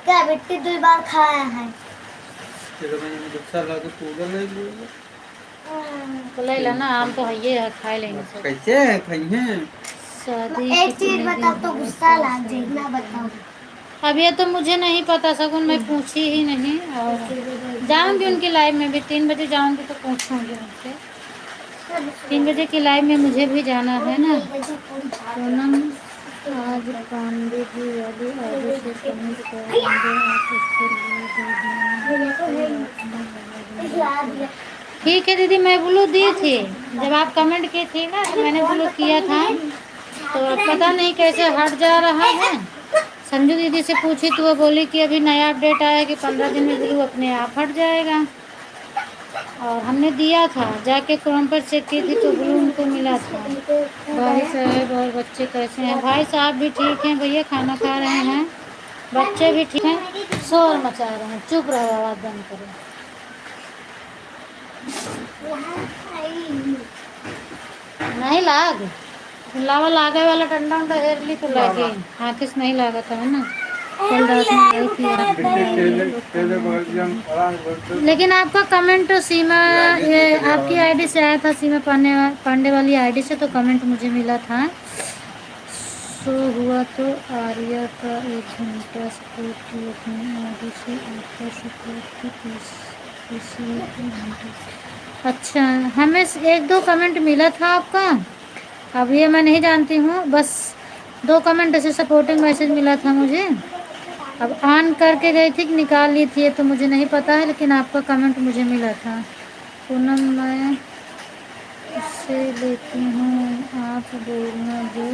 क्या बेटी 2 बार खाया है? चलो मैंने गुस्सा ला के पूरा ले लिया। तो ले ला ना, आम तो है ये है, खा लेंगे सब। कैसे है खाइए? शादी एक चीज बताओ तो गुस्सा लाग जाएगा, बताओ। अब ये तो मुझे नहीं पता सगुन, मैं पूछी ही नहीं। और जाऊंगी उनकी लाइव में भी, 3 बजे जाऊंगी तो पूछूंगी उनसे। 3 बजे की लाइव में मुझे भी जाना है ना। पूनम आज पांडे जी वाली आगे से कमेंट करेंगे, आप उसके लिए ठीक है दीदी। मैं ब्लू दी थी जब आप कमेंट की थी ना, तो मैंने ब्लू किया था, तो पता नहीं कैसे हट जा रहा है। संजू दीदी से पूछी तो वो बोली कि अभी नया अपडेट आया कि 15 दिन में ब्लू अपने आप हट जाएगा। और हमने दिया था, जाके क्रोम पर चेक की थी तो ब्लू उनको मिला था। भाई साहब और बच्चे कैसे हैं? भाई साहब भी ठीक हैं भैया, खाना खा रहे हैं, बच्चे भी ठीक हैं, शोर मचा रहे हैं। चुप रहो, आवाज़ बंद करो। नहीं लाग लावा लागे वाला डंडा उंडा हेर ली तो लगे, हाथ से नहीं लागा था ना। कल रात में गई थी लेकिन आपका कमेंट तो सीमा, ये आपकी आईडी से आया था, सीमा पांडे वाली आईडी से, तो कमेंट मुझे मिला था। शो हुआ तो आर्या का 1 घंटा सपोर्ट की अपनी आईडी से, आपका सपोर्ट की अच्छा, हमें 1-2 कमेंट मिला था आपका, अब ये मैं नहीं जानती हूँ, बस 2 कमेंट ऐसे सपोर्टिंग मैसेज मिला था मुझे। अब ऑन करके गई थी कि निकाल ली थी तो मुझे नहीं पता है, लेकिन आपका कमेंट मुझे मिला था। पूनम मैं इससे लेती हूँ, आप बोलना जो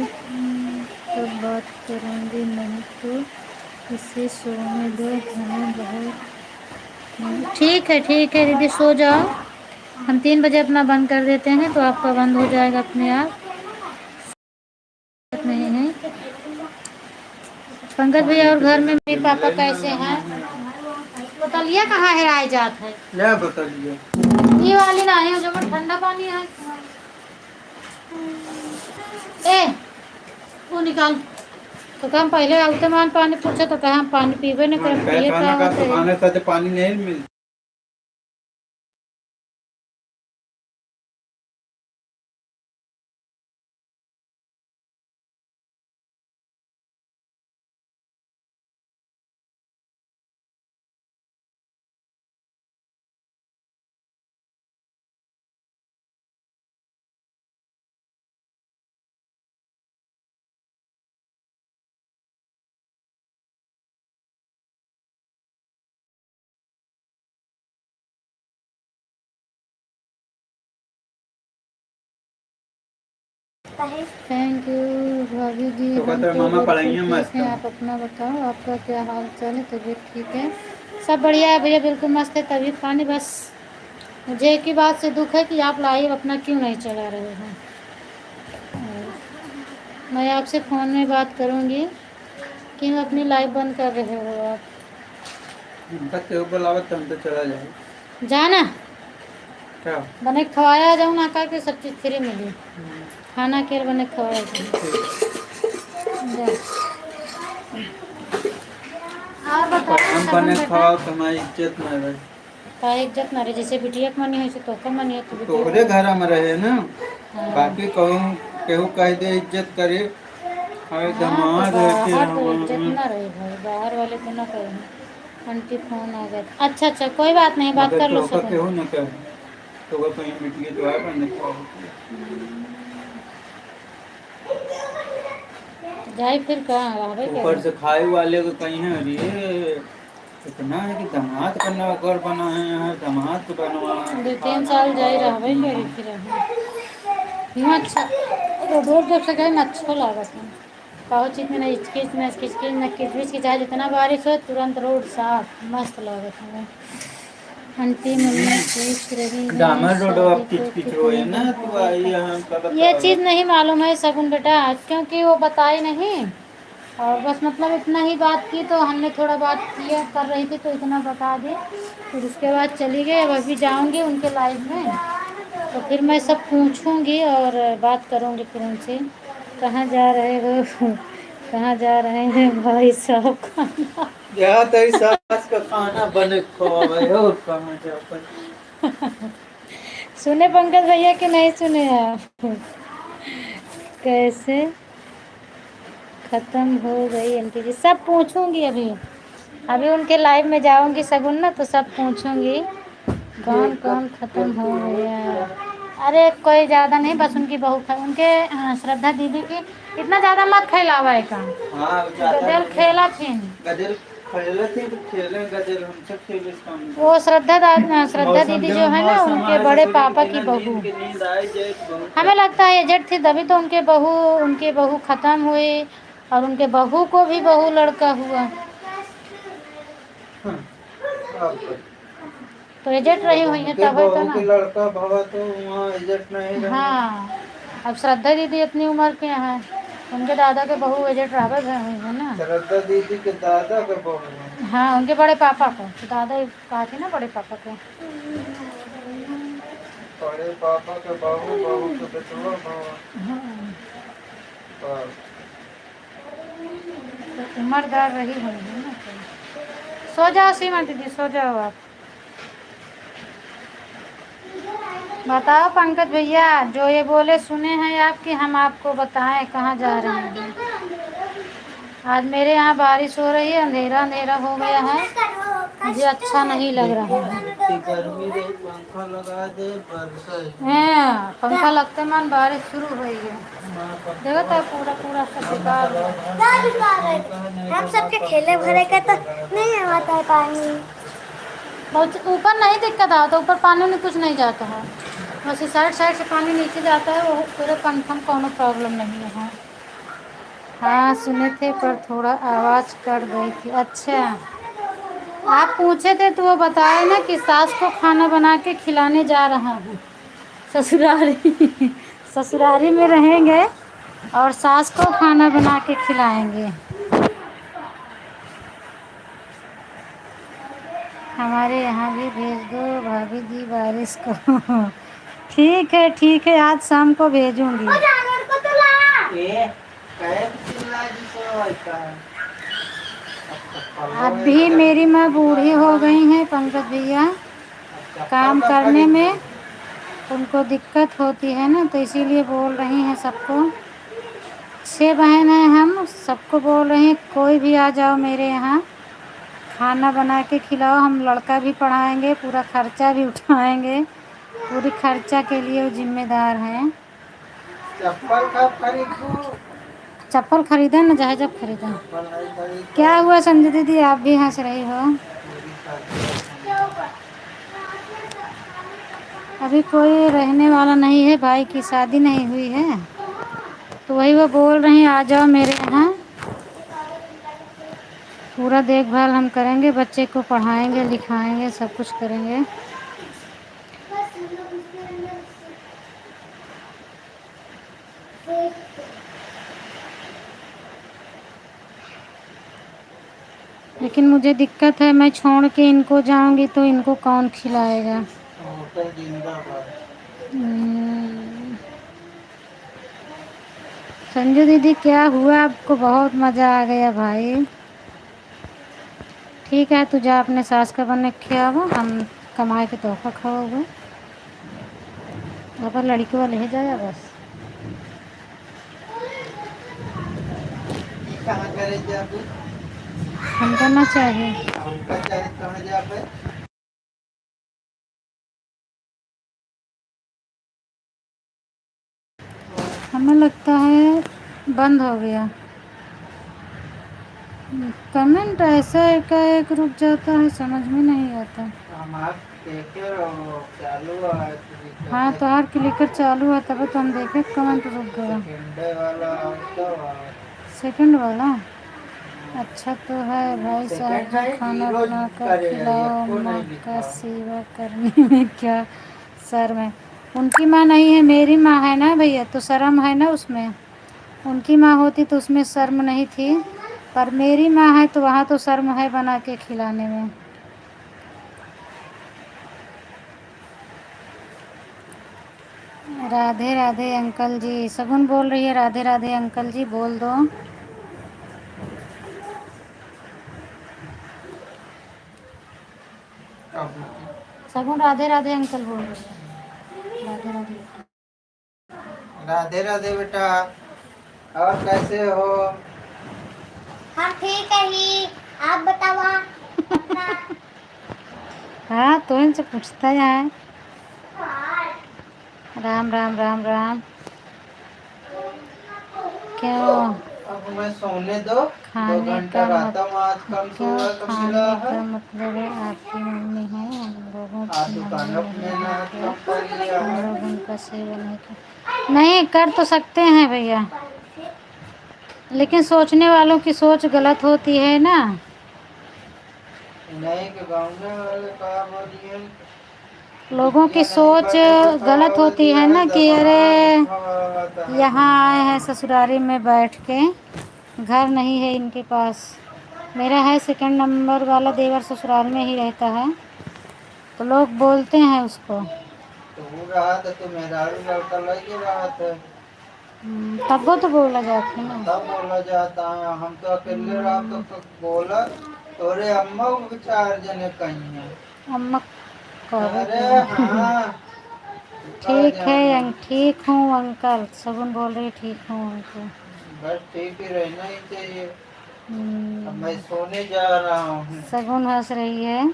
तब बात करूँगी, नहीं तो इसे सोने दो, हमें बहुत। ठीक है दीदी, सो जाओ। हम 3 बजे अपना बंद कर देते हैं तो आपका बंद हो जाएगा अपने आप, नहीं है। पंकज भैया और घर में मेरे पापा कैसे हैं? बोतलिया कहाँ है? आई जात है ले बोतलिया, ये वाली ना है जो में ठंडा पानी है। ए वो निकाल, तो हम पहले आउते मान पानी पूछा तो कहा हम पानी पीबे नहीं कर, पिए का पानी नहीं मिलता। कहे थैंक यू भाभी जी। तो हम कहते तो मामा बिल्कुल पढ़ाइए ठीक मस्त। हैं, आप अपना बताओ, आपका क्या हाल चाल है? तबीयत ठीक है? सब बढ़िया है भैया, बिल्कुल मस्त है तबीयत पानी। बस मुझे एक ही बात से दुख है कि आप लाइव अपना क्यों नहीं चला रहे हैं। मैं आपसे फ़ोन में बात करूंगी, क्यों अपनी लाइव बंद कर रहे हो आप? उनका केहू बुलावत तो हम तो चला जाए। जाना क्या? बने खवाया जाऊँ ना का के सब चीज़ फ्री मिली, खाना केर बने खवाया जाऊँ। जा। और बताओ हम सब बने बेटा खाओ तो हमारी इज्जत न रहे। का इज्जत ना रहे, जैसे बिटिया के मनी है तो का मनी है तो बिटिया तोहरे को। घर में रहे ना, हाँ बाकी कहूँ केहू कह दे इज्जत करे। अरे हाँ, तो दामाद ऐसे बाहर तो इज्जत हम ना रही भाई, बाहर वाले को ना करें। आंटी फोन आ गया था। अच्छा अच्छा, कोई बात नहीं, बात मगर कर लो तो सब। केहू न कर। तो वो कहीं बिटिया तो है बने खाओ। जाए फिर कहाँ आवे ऊपर के। से खाए वाले को कहीं है, अरे इतना है कि दामाद का नौकर बना है यहाँ, दामाद को बनवा दो तीन खाना साल जाए खाओ रहबे करी पियो। फिर हियाँ अच्छा रोड जब से गए ना अच्छो लागत है। बहुत चीज में ना हिचकिच ना किचकिच ना किचबिच की, चाहे जितना बारिश हो तुरंत रोड साफ मस्त लागत है। आंटी मम्मी पूछ रही है डामर रोड अब शादी किच को किच रोए कितने ना, दिन तो हो गए आई का। यहाँ का ये बताओ। चीज़ नहीं मालूम है सगुन बेटा, क्योंकि वो बताई नहीं। और बस मतलब इतना ही बात की, तो हमने थोड़ा बात किया कर रही थी तो इतना बता दी, फिर उसके बाद चली गई। अब अभी जाऊंगी उनके लाइव में, तो फिर मैं सब पूछूंगी और बात करूंगी फिर उनसे। कहाँ जा रहे हो? कहाँ जा रहे हैं भाई साहब? खाना यहाँ तेरी सास का खाना बने खवावे हो, कहाँ जा पर। सुने पंकज भैया कि नहीं सुने आप? कैसे खत्म हो गई आंटी जी? सब पूछूंगी अभी, अभी उनके लाइव में जाऊंगी सगुन ना, तो सब पूछूंगी कौन कौन खत्म हो गया। अरे कोई ज़्यादा नहीं, बस उनकी बहू उनके श्रद्धा दीदी की। इतना ज़्यादा मत फैलावा है काम। हाँ ज्यादा गदल नहीं। खेला थी। गजल खेले थे तो खेले गजल हमसे खेले इस काम में। वो श्रद्धा मौसम दीदी जो जब है ना, मौसम उनके आए बड़े ससुरी के पापा की बिना बहू। नींद की नींद आई जाए तो बहुत हमें है। लगता है एजेड थी तभी तो उनके बहू ख़त्म हुई, और उनके बहू को भी बहू लड़का हुआ। हाँ, अब तो एजेड रही जब हुई है उनके तब है तो बहू ना। के लड़का भवा तो वहाँ इज्जत नहीं रहे। हाँ, अब श्रद्धा दीदी इतनी उम्र के हैं, उनके दादा के बहू एजेड रहबे गए हुई है ना। श्रद्धा दीदी के दादा का बहू है। हाँ, उनके बड़े पापा को, तो दादा कहा थी ना बड़े पापा को। बड़े पापा के बहू, बहू के बेटवा भवा। हाँ, बस। तो उम्रदार रही हुई है ना। तो सो जाओ सीमा दीदी, सो जाओ आप। बताओ पंकज भैया, जो ये बोले सुने हैं आप कि हम आपको बताएं कहाँ जा रहे हैं? आज मेरे यहाँ बारिश हो रही है, अंधेरा अंधेरा हो गया है, मुझे अच्छा नहीं लग रहा देखो है। इतनी गर्मी रही, पंखा लगा दे बरसा ही। हाँ, पंखा लगते मन बारिश शुरू हो गई है। माँ देखो पंखा तो पूरा पूरा सब हम बेकार हवा हुआ। क्या दिखा रहे थे? हम सबके खेले भरे का तो नहीं आता है पानी। बहुत ऊपर नहीं दिक्कत आता, ऊपर पानी में कुछ नहीं जाता है, बस इस साइड साइड से पानी नीचे जाता है, वो पूरे कंफर्म कोनो प्रॉब्लम नहीं है। हाँ हाँ सुने थे पर थोड़ा आवाज़ कट गई थी। अच्छा, आप पूछे थे तो वो बताए ना कि सास को खाना बना के खिलाने जा रहा हूँ ससुरारी। ससुरारी में रहेंगे और सास को खाना बना के खिलाएंगे। हमारे यहाँ भी भेज दो भाभी जी बारिश को। ठीक है, आज शाम को भेजूंगी। ओ जानवर को तो ला। ए कैसे चिल्ला जी सो ऐसा है। अब भी मेरी माँ बूढ़ी हो गई हैं पंकज भैया, काम करने में उनको दिक्कत होती है ना, तो इसीलिए बोल रही हैं सबको। 6 बहन हैं हम, सबको बोल रहे हैं कोई भी आ जाओ मेरे यहाँ, खाना बना के खिलाओ, हम लड़का भी पढ़ाएंगे, पूरा खर्चा भी उठाएंगे, पूरी खर्चा के लिए वो जिम्मेदार हैं। चप्पल कब खरीदूं? चप्पल खरीदें ना, चाहे जब खरीदें। चप्पल नहीं खरीद क्या हुआ संजय दीदी, आप भी हंस रही हो? मेरी शादी का अभी कोई रहने वाला नहीं है, भाई की शादी नहीं हुई है, तो वही वो बोल रही हैं आ जाओ मेरे यहाँ, पूरा देखभाल हम करेंगे, बच्चे को पढ़ाएंगे लिखाएंगे सब कुछ करेंगे। बस हम लोग उसके अंदर फेंक दो। लेकिन मुझे दिक्कत है, मैं छोड़ के इनको जाऊंगी तो इनको कौन खिलाएगा। होटल जिंदाबाद। हम्म, संजू दीदी क्या हुआ आपको, बहुत मज़ा आ गया भाई। ठीक है तू जा अपने सास का बन खियावा, हम कमाए के तोहफा खाओगे, अब लड़की वाले ले जाया बस। कहाँ करे जाबे? हम करना चाहिए। हमका चाहे कहाँ जाबे? हमें लगता है बंद हो गया। कमेंट ऐसा एक रुक जाता है, समझ में नहीं आता। हम आप देखे रहो चालू है हाँ तो हर क्लिकर चालू है तब तो हम देखे कमेंट रुक गया। सेकंडे वाला तो सेकंड वाला अच्छा तो है भाई साहब सेकंड जी, नहीं खाना जीरो बना कर करे खिलाओ, को माँ नहीं का लिखा। सेवा करने में क्या शर्म है। उनकी माँ नहीं है, मेरी माँ है ना भैया, तो शर्म है ना उसमें। उनकी माँ होती तो उसमें शर्म नहीं थी, पर मेरी माँ है तो वहाँ तो शर्म है बना के खिलाने में। राधे राधे अंकल जी, सगुन बोल रही है राधे राधे अंकल जी, बोल दो। सगुन राधे राधे अंकल बोल रही है, राधे राधे। राधे राधे बेटा, और कैसे हो? हम ठीक है ही, आप बताओ अपना। हाँ तो इनसे पूछता है। हाँ। राम राम राम राम। क्यों अब मैं सोने दो, 2 घंटा का रहता हूँ, आज कम क्यों सोया तो मिला खाने है। का मतलब है आपकी मम्मी है, हम लोगों आज की मम्मी दुकानों नहीं में है ना क्या? कम कर लिया हम है। लोग उनका सेवा नहीं कर, नहीं कर तो सकते हैं भैया, लेकिन सोचने वालों की सोच गलत होती है ना। नहीं कि गाँव वाले कहा बोलिए लोगों की बिटिया नहीं सोच बने के गलत खवावा होती दिया है है, ना कि दमाद अरे खवाता है यहाँ आए हैं दुनिया। ससुरारी में बैठ के, घर नहीं है इनके पास। मेरा है सेकंड नंबर वाला देवर ससुराल में ही रहता है, तो लोग बोलते हैं उसको। तो वो रहा था तो मेहरारू लड़का लगे रहा था, तब वो तो बोला जाता है ना। तब बोला जाता है। हम तो अकेले रहा तो बोला तोरे अम्मा को 4 जने कही है। अम्मा कहबो अरे करो। हाँ, कह ठीक है जाना। ठीक हूँ अंकल, सगुन बोल रही ठीक हूँ अंकल। बस ठीक ही रहना ही चाहिए। अब मैं हम्म, सोने जा रहा हूँ। सगुन हंस रही है।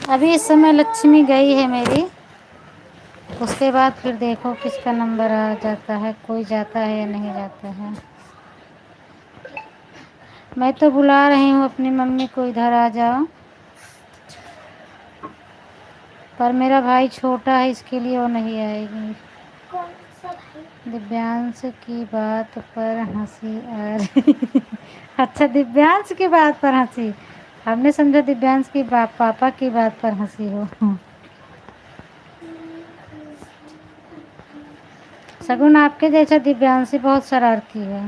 अभी इस समय लक्ष्मी गई है मेरी, उसके बाद फिर देखो किसका नंबर आ जाता है, कोई जाता है या नहीं जाता है। मैं तो बुला रही हूँ अपनी मम्मी को, इधर आ जाओ, पर मेरा भाई छोटा है इसके लिए वो नहीं आएगी। कौन सा भाई? दिव्यांश की बात पर हंसी आ रही। अच्छा दिव्यांश की बात पर हंसी, हमने समझा दिव्यांश की पापा की बात पर हंसी हो। सगुन आपके जैसा दिव्यांशी बहुत शरारती है,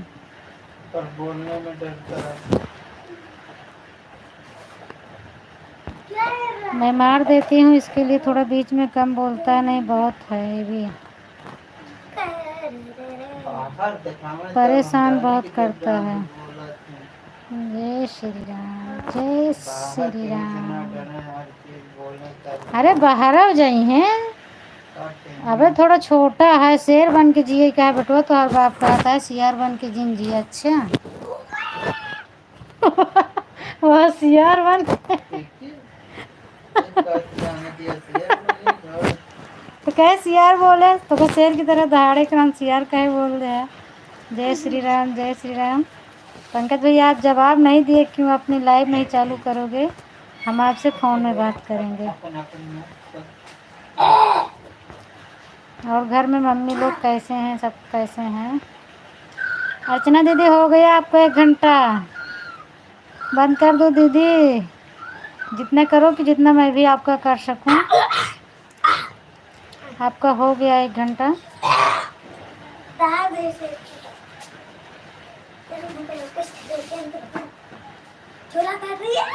पर बोलने में डरता है। क्या है रा- मैं मार देती हूँ इसके लिए, थोड़ा बीच में कम बोलता है, नहीं बहुत है ये भी, बाहर दिखावे तब हम परेशान जाने बहुत की जब करता जान है। बोला थे। जय श्री राम जय बाहर श्री कहीं से ना राम। डरे, हर चीज बोले तब अरे बाहर आ जाई हैं, अबे थोड़ा छोटा है, शेर बन के जिए क्या है बेटवा, तो हर बाप कहता है सियार बन के जिन जिए। अच्छा वह सियार बन ठीक है। एक बात जाने दिया शेर बनी घर। तो कहे सियार बोले तो कहे शेर की तरह दहाड़े के हम सियार कहे बोल रहे हैं। जय श्री राम, जय श्री राम। पंकज भैया आप जवाब नहीं दिए, क्यों अपनी लाइव नहीं चालू करोगे? हम आपसे फ़ोन में बात करेंगे। और घर में मम्मी लोग कैसे हैं, सब कैसे हैं? अर्चना दीदी हो गया आपको 1 घंटा, बंद कर दो दीदी। जितना करो कि जितना मैं भी आपका कर सकूं। आपका हो गया 1 घंटा। छोला कर रही है।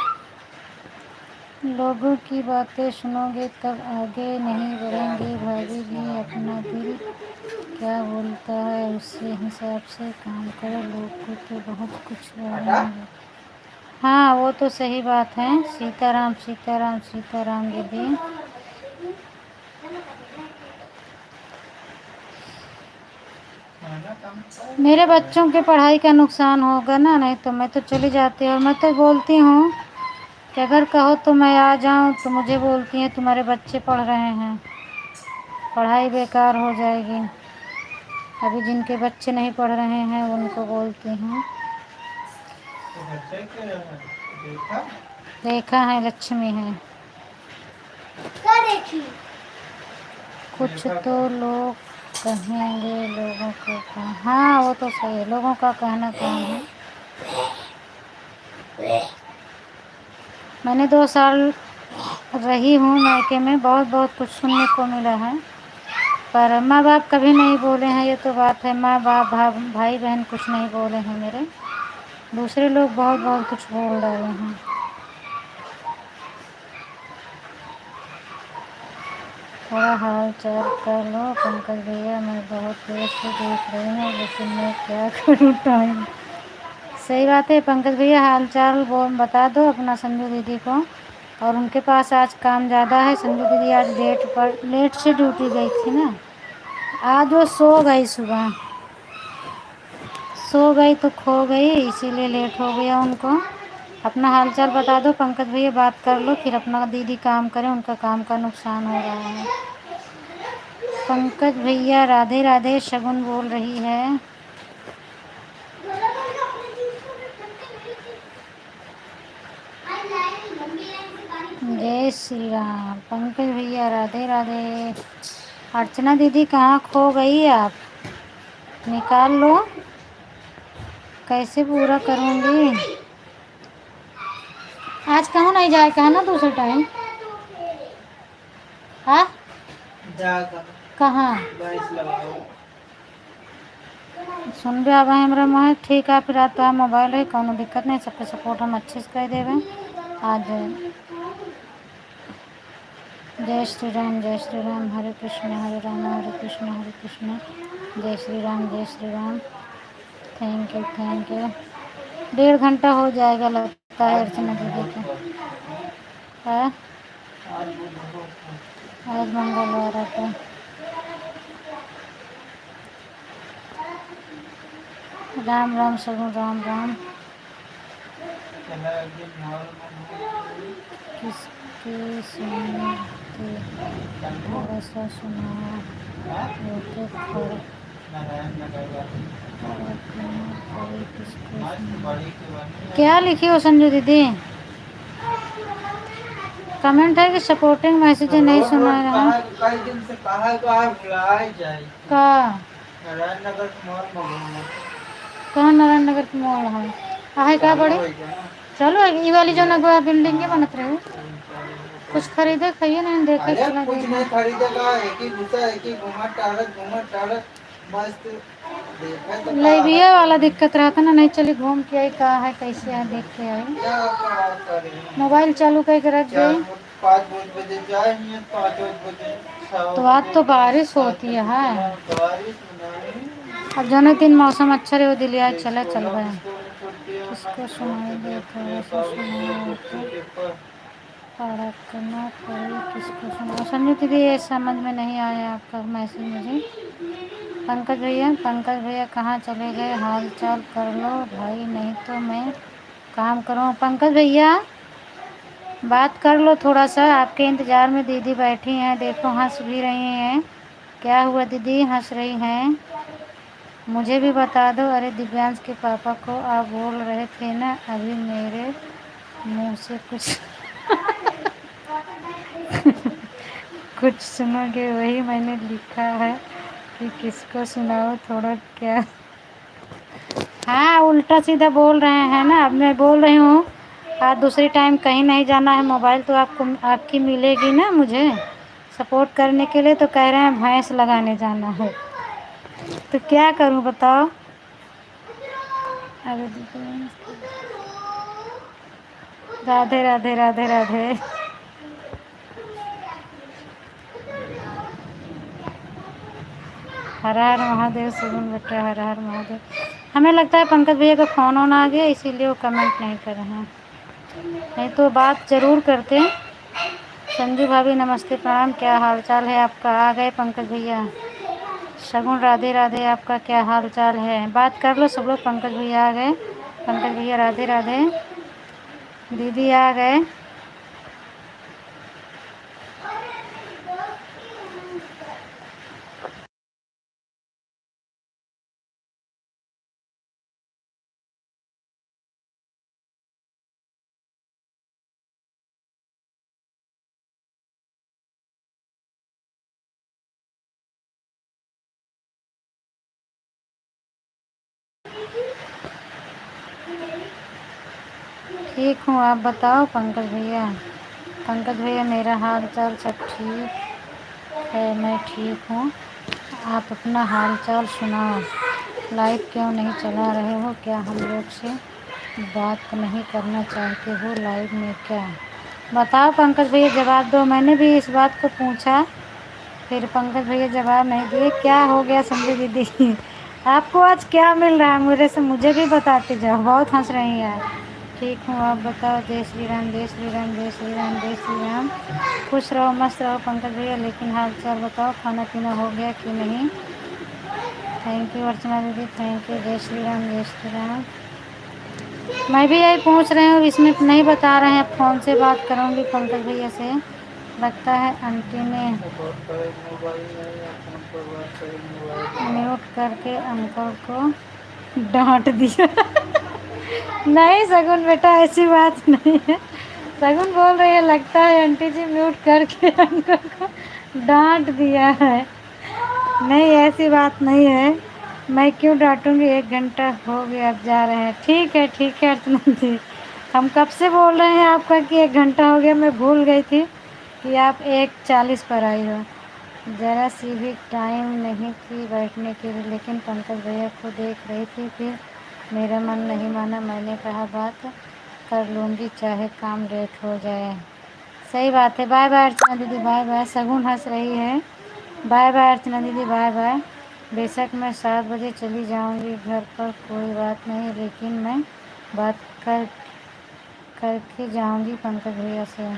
लोगों की बातें सुनोगे तब आगे नहीं बढ़ेंगे। भाभी जी अपना दिल क्या बोलता है उससे हिसाब से काम करो, लोग को तो बहुत कुछ बोलेंगे। हाँ वो तो सही बात है। सीताराम सीताराम सीताराम दीदी। मेरे बच्चों के पढ़ाई का नुकसान होगा ना, नहीं तो मैं तो चली जाती। और मैं तो बोलती हूँ कि अगर कहो तो मैं आ जाऊँ, तो मुझे बोलती हैं तुम्हारे बच्चे पढ़ रहे हैं, पढ़ाई बेकार हो जाएगी। अभी जिनके बच्चे नहीं पढ़ रहे हैं उनको बोलती हूँ। देखा है, लक्ष्मी है। क्या देखी? कुछ तो लोग कहेंगे लोगों को हाँ वो तो सही है, लोगों का कहना काम है। मैंने 2 साल रही हूँ मायके में, बहुत बहुत कुछ सुनने को मिला है, पर माँ बाप कभी नहीं बोले हैं, ये तो बात है। माँ बाप भाई बहन कुछ नहीं बोले हैं मेरे। दूसरे लोग बहुत बहुत कुछ बोल डाले हैं। थोड़ा हाल चाल कर लो पंकज भैया, मैं बहुत देर से देख रही हूँ, लेकिन मैं क्या करूँ टाइम। सही बात है पंकज भैया, हाल चाल बता दो अपना संजू दीदी को। और उनके पास आज काम ज़्यादा है। संजू दीदी आज लेट से ड्यूटी गई थी ना, आज वो सो गई, सुबह सो गई तो खो गई, इसीलिए लेट हो गया उनको। अपना हाल चाल बता दो पंकज भैया, बात कर लो, फिर अपना दीदी काम करें, उनका काम का नुकसान हो रहा है। पंकज भैया राधे राधे, शगुन बोल रही है। जय श्री राम। पंकज भैया राधे राधे। अर्चना दीदी कहाँ खो गई आप? निकाल लो, कैसे पूरा करूँगी? आज कहूँ नहीं जाए, कहा ना दूसरे टाइम। हाँ कहाँ सुन भी आवा हमरा मोह। ठीक है फिर तो मोबाइल है, कोनो दिक्कत नहीं, सबके सपोर्ट हम अच्छे से कर देवे आज। जय श्री राम, जय श्री राम, हरे कृष्ण हरे राम हरे कृष्ण जय श्री राम, जय Shri Ram. Thank you thank you. 1.5 घंटा हो जाएगा लगता है अर्चना दीदी का। है आज मंगलवार आता। राम राम सगुन राम राम। किसके सुनते थोड़ा सा सुना होते खड़ क्या लिखी हो संजू दीदी? कमेंट है कि सपोर्टिंग मैसेज नहीं सुना रहा। कई दिन से कहा तो आप बुलाए जाए का नारायण नगर के मॉल में। कहाँ नारायण नगर के मॉल है? आहे का बड़ी चलो ये वाली जो नगवा बिल्डिंग के बनत रहे। कुछ खरीदे खाइए नहीं देखे चला कुछ नहीं खरीदेगा, एक ही घुसा एक ही घुमा टारत मस्त लेबिया वाला दिक्कत रहा था ना, नहीं चली घूम के आई, कहा है कैसे है देख के आई। मोबाइल चालू करके रख गई। 5 बजे जाएंगे, 5 बजे तो आज तो बारिश होती है। अब जो दिन मौसम अच्छा रहे वो दिल्ली आज चला चल रहा है। किसको सुनाई दे थोड़ा सा सुना पढ़ना पड़े, किसको सुना? संजू दीदी ये समझ में नहीं आया आपका मैसेज मुझे। पंकज भैया कहाँ चले गए? हाल चाल कर लो भाई, नहीं तो मैं काम करूँ। पंकज भैया बात कर लो थोड़ा सा, आपके इंतज़ार में दीदी बैठी हैं, देखो हंस भी रही हैं। क्या हुआ दीदी हंस रही हैं? मुझे भी बता दो। अरे दिव्यांश के पापा को आप बोल रहे थे ना अभी मेरे मुंह से कुछ कुछ सुनोगे, वही मैंने लिखा है कि किसको सुनाओ थोड़ा क्या। हाँ उल्टा सीधा बोल रहे हैं ना। अब मैं बोल रही हूँ आज दूसरी टाइम कहीं नहीं जाना है, मोबाइल तो आपको आपकी मिलेगी ना मुझे सपोर्ट करने के लिए। तो कह रहे हैं भैंस लगाने जाना है, तो क्या करूँ बताओ। अरे राधे राधे राधे राधे। हर हर महादेव सुगुन बेटा, हर हर महादेव। हमें लगता है पंकज भैया का फ़ोन ऑन आ गया इसीलिए वो कमेंट नहीं कर रहे हैं, नहीं तो बात ज़रूर करते। संजू भाभी नमस्ते प्रणाम, क्या हाल चाल है आपका। आ गए पंकज भैया। शगुन राधे राधे, आपका क्या हाल चाल है। बात कर लो सब लोग। पंकज भैया आ गए। पंकज भैया राधे राधे। दीदी आ गए। ठीक हूँ, आप बताओ पंकज भैया। पंकज भैया मेरा हाल चाल सब ठीक है, मैं ठीक हूँ। आप अपना हाल चाल सुनाओ। लाइव क्यों नहीं चला रहे हो, क्या हम लोग से बात नहीं करना चाहते हो लाइव में क्या। बताओ पंकज भैया, जवाब दो। मैंने भी इस बात को पूछा, फिर पंकज भैया जवाब नहीं दिए। क्या हो गया संजय दीदी आपको आज क्या मिल रहा है मेरे से, मुझे भी बताते जाओ। बहुत हंस रही हैं। ठीक हूँ, आप बताओ। जय श्री राम जय श्री राम जय श्री राम जय श्री राम। खुश रहो मस्त रहो पंकज भैया। लेकिन हाल चाल बताओ, खाना पीना हो गया कि नहीं। थैंक यू अर्चना दीदी, थैंक यू। जय श्री राम जय श्री राम। मैं भी यही पूछ रही हूँ, इसमें नहीं बता रहे हैं। फ़ोन से बात करूँगी पंकज भैया से। लगता है आंटी ने म्यूट करके अंकल को डांट दिया नहीं सगुन बेटा ऐसी बात नहीं है। सगुन बोल रही है लगता है आंटी जी म्यूट करके अंकल को डांट दिया है। नहीं ऐसी बात नहीं है, मैं क्यों डांटूंगी। 1 घंटा हो गया, अब जा रहे हैं। ठीक है अर्चना जी। हम कब से बोल रहे हैं आपका कि 1 घंटा हो गया। मैं भूल गई थी कि आप 1:40 पर आई हो। ज़रा सी भी टाइम नहीं थी बैठने के लिए, लेकिन पंकज भैया को देख रही थी, फिर मेरा मन नहीं माना। मैंने कहा बात कर लूँगी चाहे काम लेट हो जाए। सही बात है। बाय बाय अर्चना दीदी, बाय बाय। सगुन हंस रही है। बाय बाय अर्चना दीदी, बाय बाय। बेशक मैं 7 बजे चली जाऊंगी घर पर, कोई बात नहीं, लेकिन मैं बात करके जाऊंगी पंकज भैया से।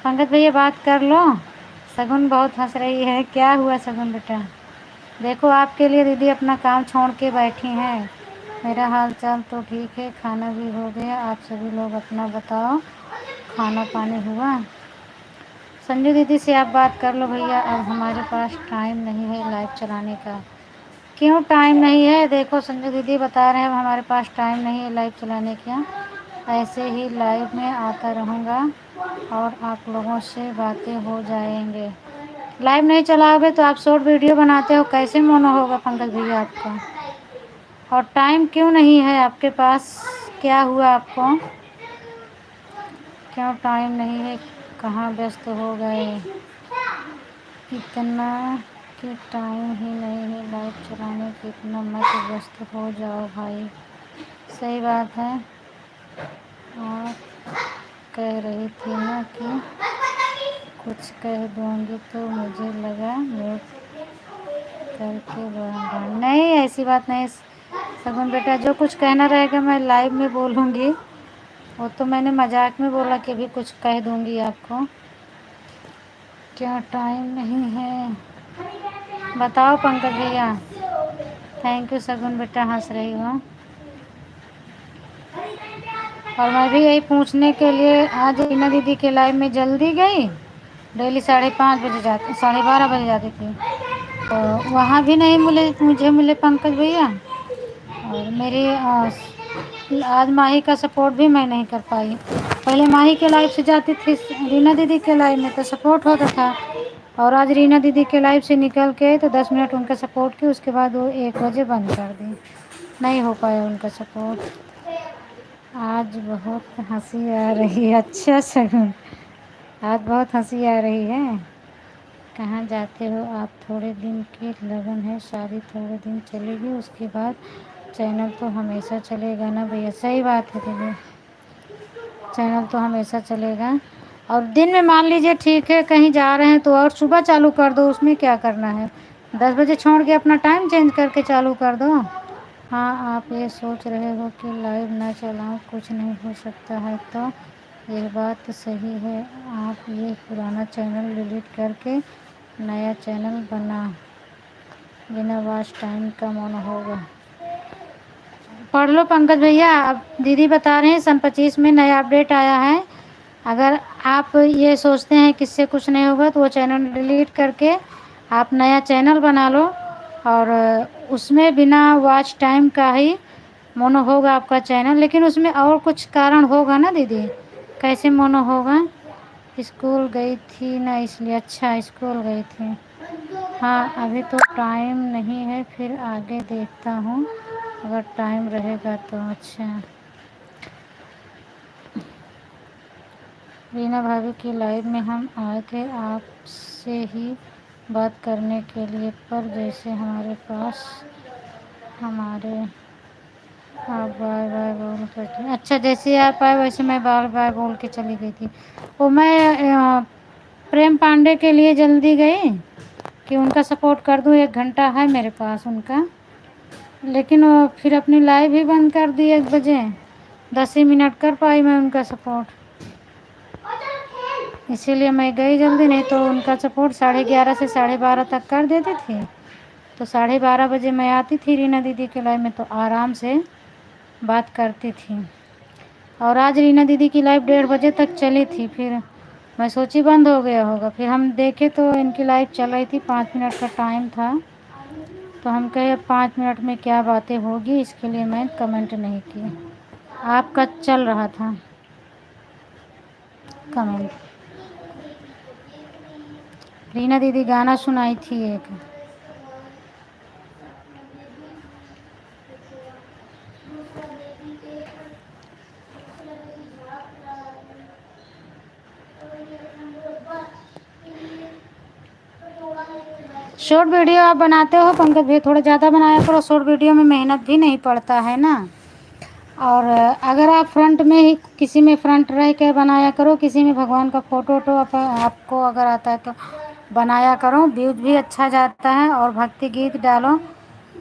पंकज भैया बात कर लो। सगुन बहुत हंस रही है। क्या हुआ सगुन बेटा। देखो आपके लिए दीदी अपना काम छोड़ के बैठी हैं। मेरा हाल चाल तो ठीक है, खाना भी हो गया। आप सभी लोग अपना बताओ, खाना पानी हुआ। संजू दीदी से आप बात कर लो भैया, अब हमारे पास टाइम नहीं है लाइव चलाने का। क्यों टाइम नहीं है। देखो संजू दीदी बता रहे हैं हमारे पास टाइम नहीं है लाइव चलाने का। ऐसे ही लाइव में आता रहूँगा और आप लोगों से बातें हो जाएंगे। लाइव नहीं चलाओगे तो आप शॉर्ट वीडियो बनाते हो, कैसे मोनो होगा पंकज भैया आपका। और टाइम क्यों नहीं है आपके पास, क्या हुआ आपको, क्यों टाइम नहीं है, कहाँ व्यस्त हो गए। इतना कि टाइम ही नहीं है लाइव चलाने के, इतना मत व्यस्त हो जाओ भाई। सही बात है। और कह रही थी ना कि कुछ कह दूँगी तो मुझे लगा म्यूट करके नहीं, ऐसी बात नहीं सगुन बेटा। जो कुछ कहना रहेगा मैं लाइव में बोलूँगी, वो तो मैंने मजाक में बोला कि भी कुछ कह दूँगी आपको। क्या टाइम नहीं है बताओ पंकज भैया। थैंक यू सगुन बेटा, हंस रही हो। और मैं भी यही पूछने के लिए आज रीना दीदी के लाइव में जल्दी गई। डेली 5:30 बजे जाती, 12:30 बजे जाती थी। वहाँ भी नहीं मिले, मुझे मिले पंकज भैया। और मेरी आज माही का सपोर्ट भी मैं नहीं कर पाई। पहले माही के लाइव से जाती थी, रीना दीदी के लाइव में तो सपोर्ट होता था। और आज रीना दीदी के लाइव से निकल के तो 10 मिनट उनका सपोर्ट की, उसके बाद वो 1 बजे बंद कर दी, नहीं हो पाया उनका सपोर्ट। आज बहुत हंसी आ रही है। अच्छा शगुन, आज बहुत हंसी आ रही है। कहाँ जाते हो आप? थोड़े दिन की लगन है, शादी थोड़े दिन चलेगी, उसके बाद चैनल तो हमेशा चलेगा ना भैया। सही बात है दीदी, चैनल तो हमेशा चलेगा। और दिन में मान लीजिए ठीक है कहीं जा रहे हैं तो और सुबह चालू कर दो, उसमें क्या करना है, 10 बजे छोड़ के अपना टाइम चेंज करके चालू कर दो। हाँ, आप ये सोच रहे हो कि लाइव ना चलाऊं, कुछ नहीं हो सकता है, तो यह बात तो सही है। आप ये पुराना चैनल डिलीट करके नया चैनल बना, बिना वॉच टाइम का मन होगा। पढ़ लो पंकज भैया, अब दीदी बता रहे हैं सन 25 में नया अपडेट आया है। अगर आप ये सोचते हैं कि इससे कुछ नहीं होगा तो वो चैनल डिलीट करके आप नया चैनल बना लो, और उसमें बिना वॉच टाइम का ही मोनो होगा आपका चैनल। लेकिन उसमें और कुछ कारण होगा ना दीदी, कैसे मोनो होगा? स्कूल गई थी ना इसलिए। अच्छा, स्कूल गई थी। हाँ, अभी तो टाइम नहीं है, फिर आगे देखता हूँ अगर टाइम रहेगा तो। अच्छा, रीना भाभी की लाइव में हम आए थे आपसे ही बात करने के लिए, पर जैसे हमारे पास हमारे आप बाय बाय बोल करके, अच्छा जैसे आप आए वैसे मैं बाय बाय बोल के चली गई थी। वो मैं प्रेम पांडे के लिए जल्दी गई कि उनका सपोर्ट कर दूँ, 1 घंटा है मेरे पास उनका। लेकिन वो फिर अपनी लाइव ही बंद कर दी 1 बजे, 10 ही मिनट कर पाई मैं उनका सपोर्ट, इसीलिए मैं गई जल्दी। नहीं तो उनका सपोर्ट 11:30 से 12:30 तक कर देती थी, तो 12:30 बजे मैं आती थी रीना दीदी के लाइव में, तो आराम से बात करती थी। और आज रीना दीदी की लाइव 1:30 बजे तक चली थी, फिर मैं सोची बंद हो गया होगा, फिर हम देखे तो इनकी लाइव चल रही थी, 5 मिनट का टाइम था, तो हम कहे 5 मिनट में क्या बातें होगी, इसके लिए मैं कमेंट नहीं की। आपका चल रहा था कमेंट। रीना दीदी गाना सुनाई थी एक। शॉर्ट वीडियो आप बनाते हो पंकज भाई, थोड़ा ज़्यादा बनाया करो, शॉर्ट वीडियो में मेहनत भी नहीं पड़ता है ना। और अगर आप फ्रंट में ही किसी में फ्रंट रह के बनाया करो, किसी में भगवान का फ़ोटो वोटो आपको अगर आता है तो बनाया करो, व्यूज भी अच्छा जाता है। और भक्ति गीत डालो,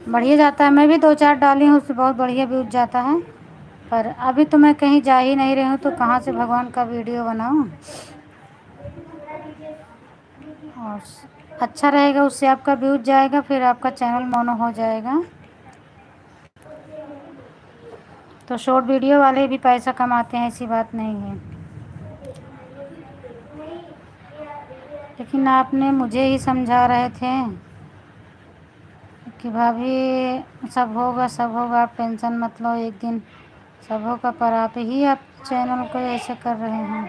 बढ़िया जाता है। मैं भी 2-4 डाली हूँ, उससे बहुत बढ़िया व्यूज जाता है। पर अभी तो मैं कहीं जा ही नहीं रही हूँ, तो कहाँ से भगवान का वीडियो बनाऊँ। और अच्छा रहेगा, उससे आपका व्यूज जाएगा, फिर आपका चैनल मोनो हो जाएगा। तो शॉर्ट वीडियो वाले भी पैसा कमाते हैं, ऐसी बात नहीं है। लेकिन आपने मुझे ही समझा रहे थे कि भाभी सब होगा सब होगा, आप टेंशन मत लो, एक दिन सब होगा, पर आप ही आप चैनल को ऐसे कर रहे हैं।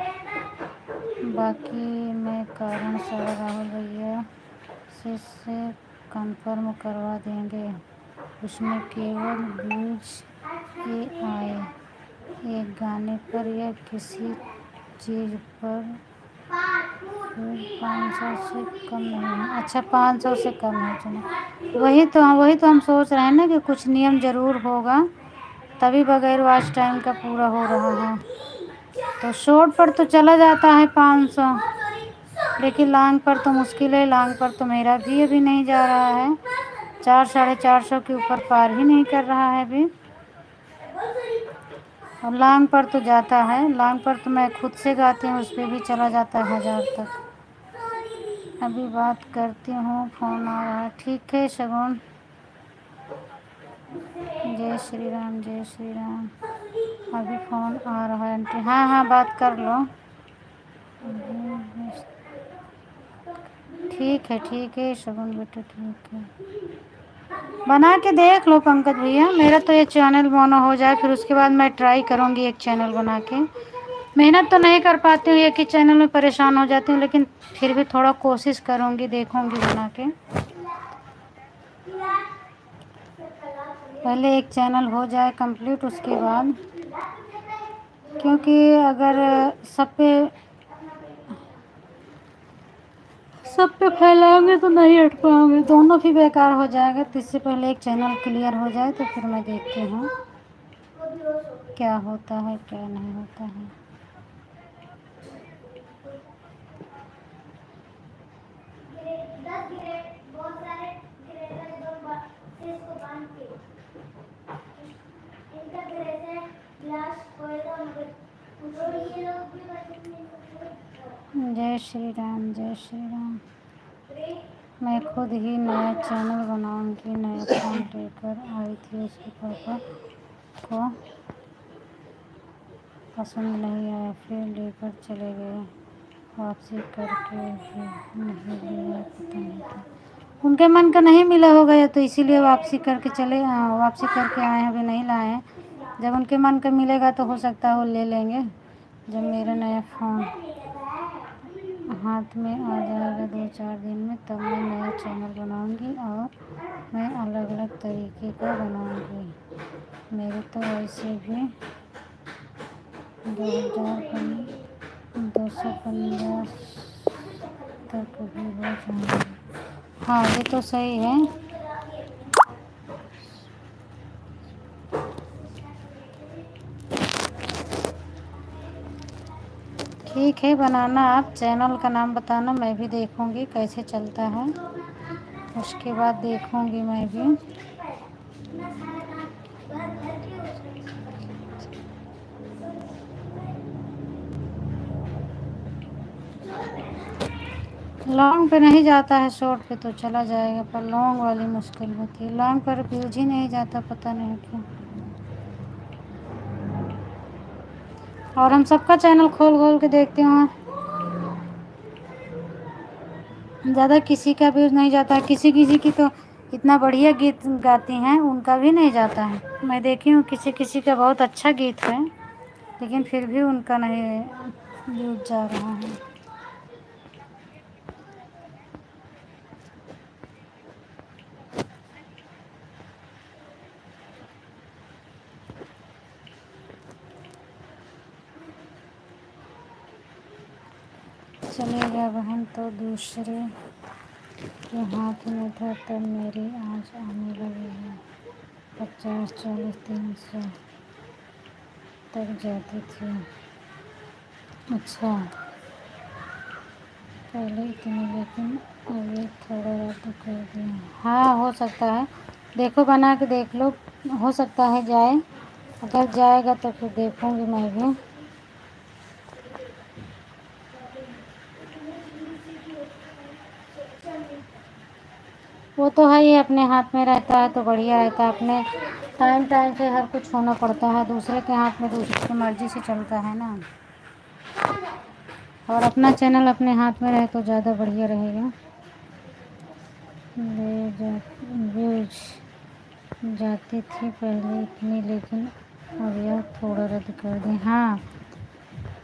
बाकी मैं कारण सारा राहुल भैया से कंफर्म करवा देंगे, उसमें केवल व्यूज ही आए, एक गाने पर या किसी चीज़ पर 500 से कम नहीं है। अच्छा, 500 से कम है चलो, वही तो हम सोच रहे हैं ना कि कुछ नियम ज़रूर होगा, तभी बगैर वॉच टाइम का पूरा हो रहा है। तो शॉर्ट पर तो चला जाता है 500, लेकिन लॉन्ग पर तो मुश्किल है। लॉन्ग पर तो मेरा भी अभी नहीं जा रहा है, 400-450 के ऊपर पार ही नहीं कर रहा है अभी। और लॉन्ग पर तो जाता है, लॉन्ग पर तो मैं खुद से गाती हूँ, उस पर भी चला जाता है 1000 तक। अभी बात करती हूँ, फ़ोन आ रहा है। ठीक है शगुन, जय श्री राम जय श्री राम। अभी फ़ोन आ रहा है आंटी। हाँ हाँ, बात कर लो। ठीक है शगुन बेटा, ठीक है। बना के देख लो पंकज भैया, मेरा तो ये चैनल मोनो हो जाए, फिर उसके बाद मैं ट्राई करूँगी एक चैनल बना के। मेहनत तो नहीं कर पाती हूँ, एक ही चैनल में परेशान हो जाती हूँ, लेकिन फिर भी थोड़ा कोशिश करूँगी, देखूँगी बना के। पहले एक चैनल हो जाए कंप्लीट, उसके बाद, क्योंकि अगर सब पे फैलाओगे तो नहीं हट पाओगे, दोनों भी बेकार हो जाएगा। तो इससे पहले एक चैनल क्लियर हो जाए तो फिर मैं देखती हूँ क्या होता है क्या नहीं होता है। जय श्री राम, जय श्री राम। मैं खुद ही नया चैनल बनाऊंगी। नया फ़ोन लेकर आई थी, उसके पापा को पसंद नहीं आया, फिर लेकर चले गए, वापसी करके भी नहीं लिया, पता नहीं क्या उनके मन का नहीं मिला होगा, या तो इसीलिए वापसी करके वापसी करके आए हैं, अभी नहीं लाए हैं। जब उनके मन का मिलेगा तो हो सकता है वो ले लेंगे। जब मेरा नया फ़ोन हाथ में आ जाएगा 2-4 दिन में, तब मैं नया चैनल बनाऊंगी और मैं अलग अलग तरीके का बनाऊंगी। मेरे तो वैसे भी 250 तक भी हो जाएंगे। हाँ ये तो सही है। ठीक है, बनाना, आप चैनल का नाम बताना, मैं भी देखूंगी कैसे चलता है, उसके बाद देखूंगी मैं भी। लॉन्ग पे नहीं जाता है, शॉर्ट पे तो चला जाएगा, पर लॉन्ग वाली मुश्किल होती है। लॉन्ग पर व्यूज ही नहीं जाता, पता नहीं क्यों। और हम सबका चैनल खोल खोल के देखते हैं, ज़्यादा किसी का व्यूज नहीं जाता है। किसी किसी की तो इतना बढ़िया गीत गाती हैं, उनका भी नहीं जाता है। मैं देखी हूँ किसी किसी का बहुत अच्छा गीत है, लेकिन फिर भी उनका नहीं व्यूज जा रहा है। चलेगा बहन, तो दूसरे के हाथ में था तब मेरी आँच आने लगी है। 50, 40, 300 तक जाती थी। अच्छा, पहले इतनी, लेकिन अभी थोड़ा रद्द कर दिया। हाँ हो सकता है, देखो बना के देख लो, हो सकता है जाए। अगर जाएगा तो फिर देखूंगी मैं भी। वो तो है ही, अपने हाथ में रहता है तो बढ़िया रहता है। अपने टाइम टाइम से हर कुछ होना पड़ता है, दूसरे के हाथ में दूसरे की मर्ज़ी से चलता है ना। और अपना चैनल अपने हाथ में रहे तो ज़्यादा बढ़िया रहेगा। व्यूज जाती थी पहले इतनी, लेकिन अब यह थोड़ा रद्द कर दें। हाँ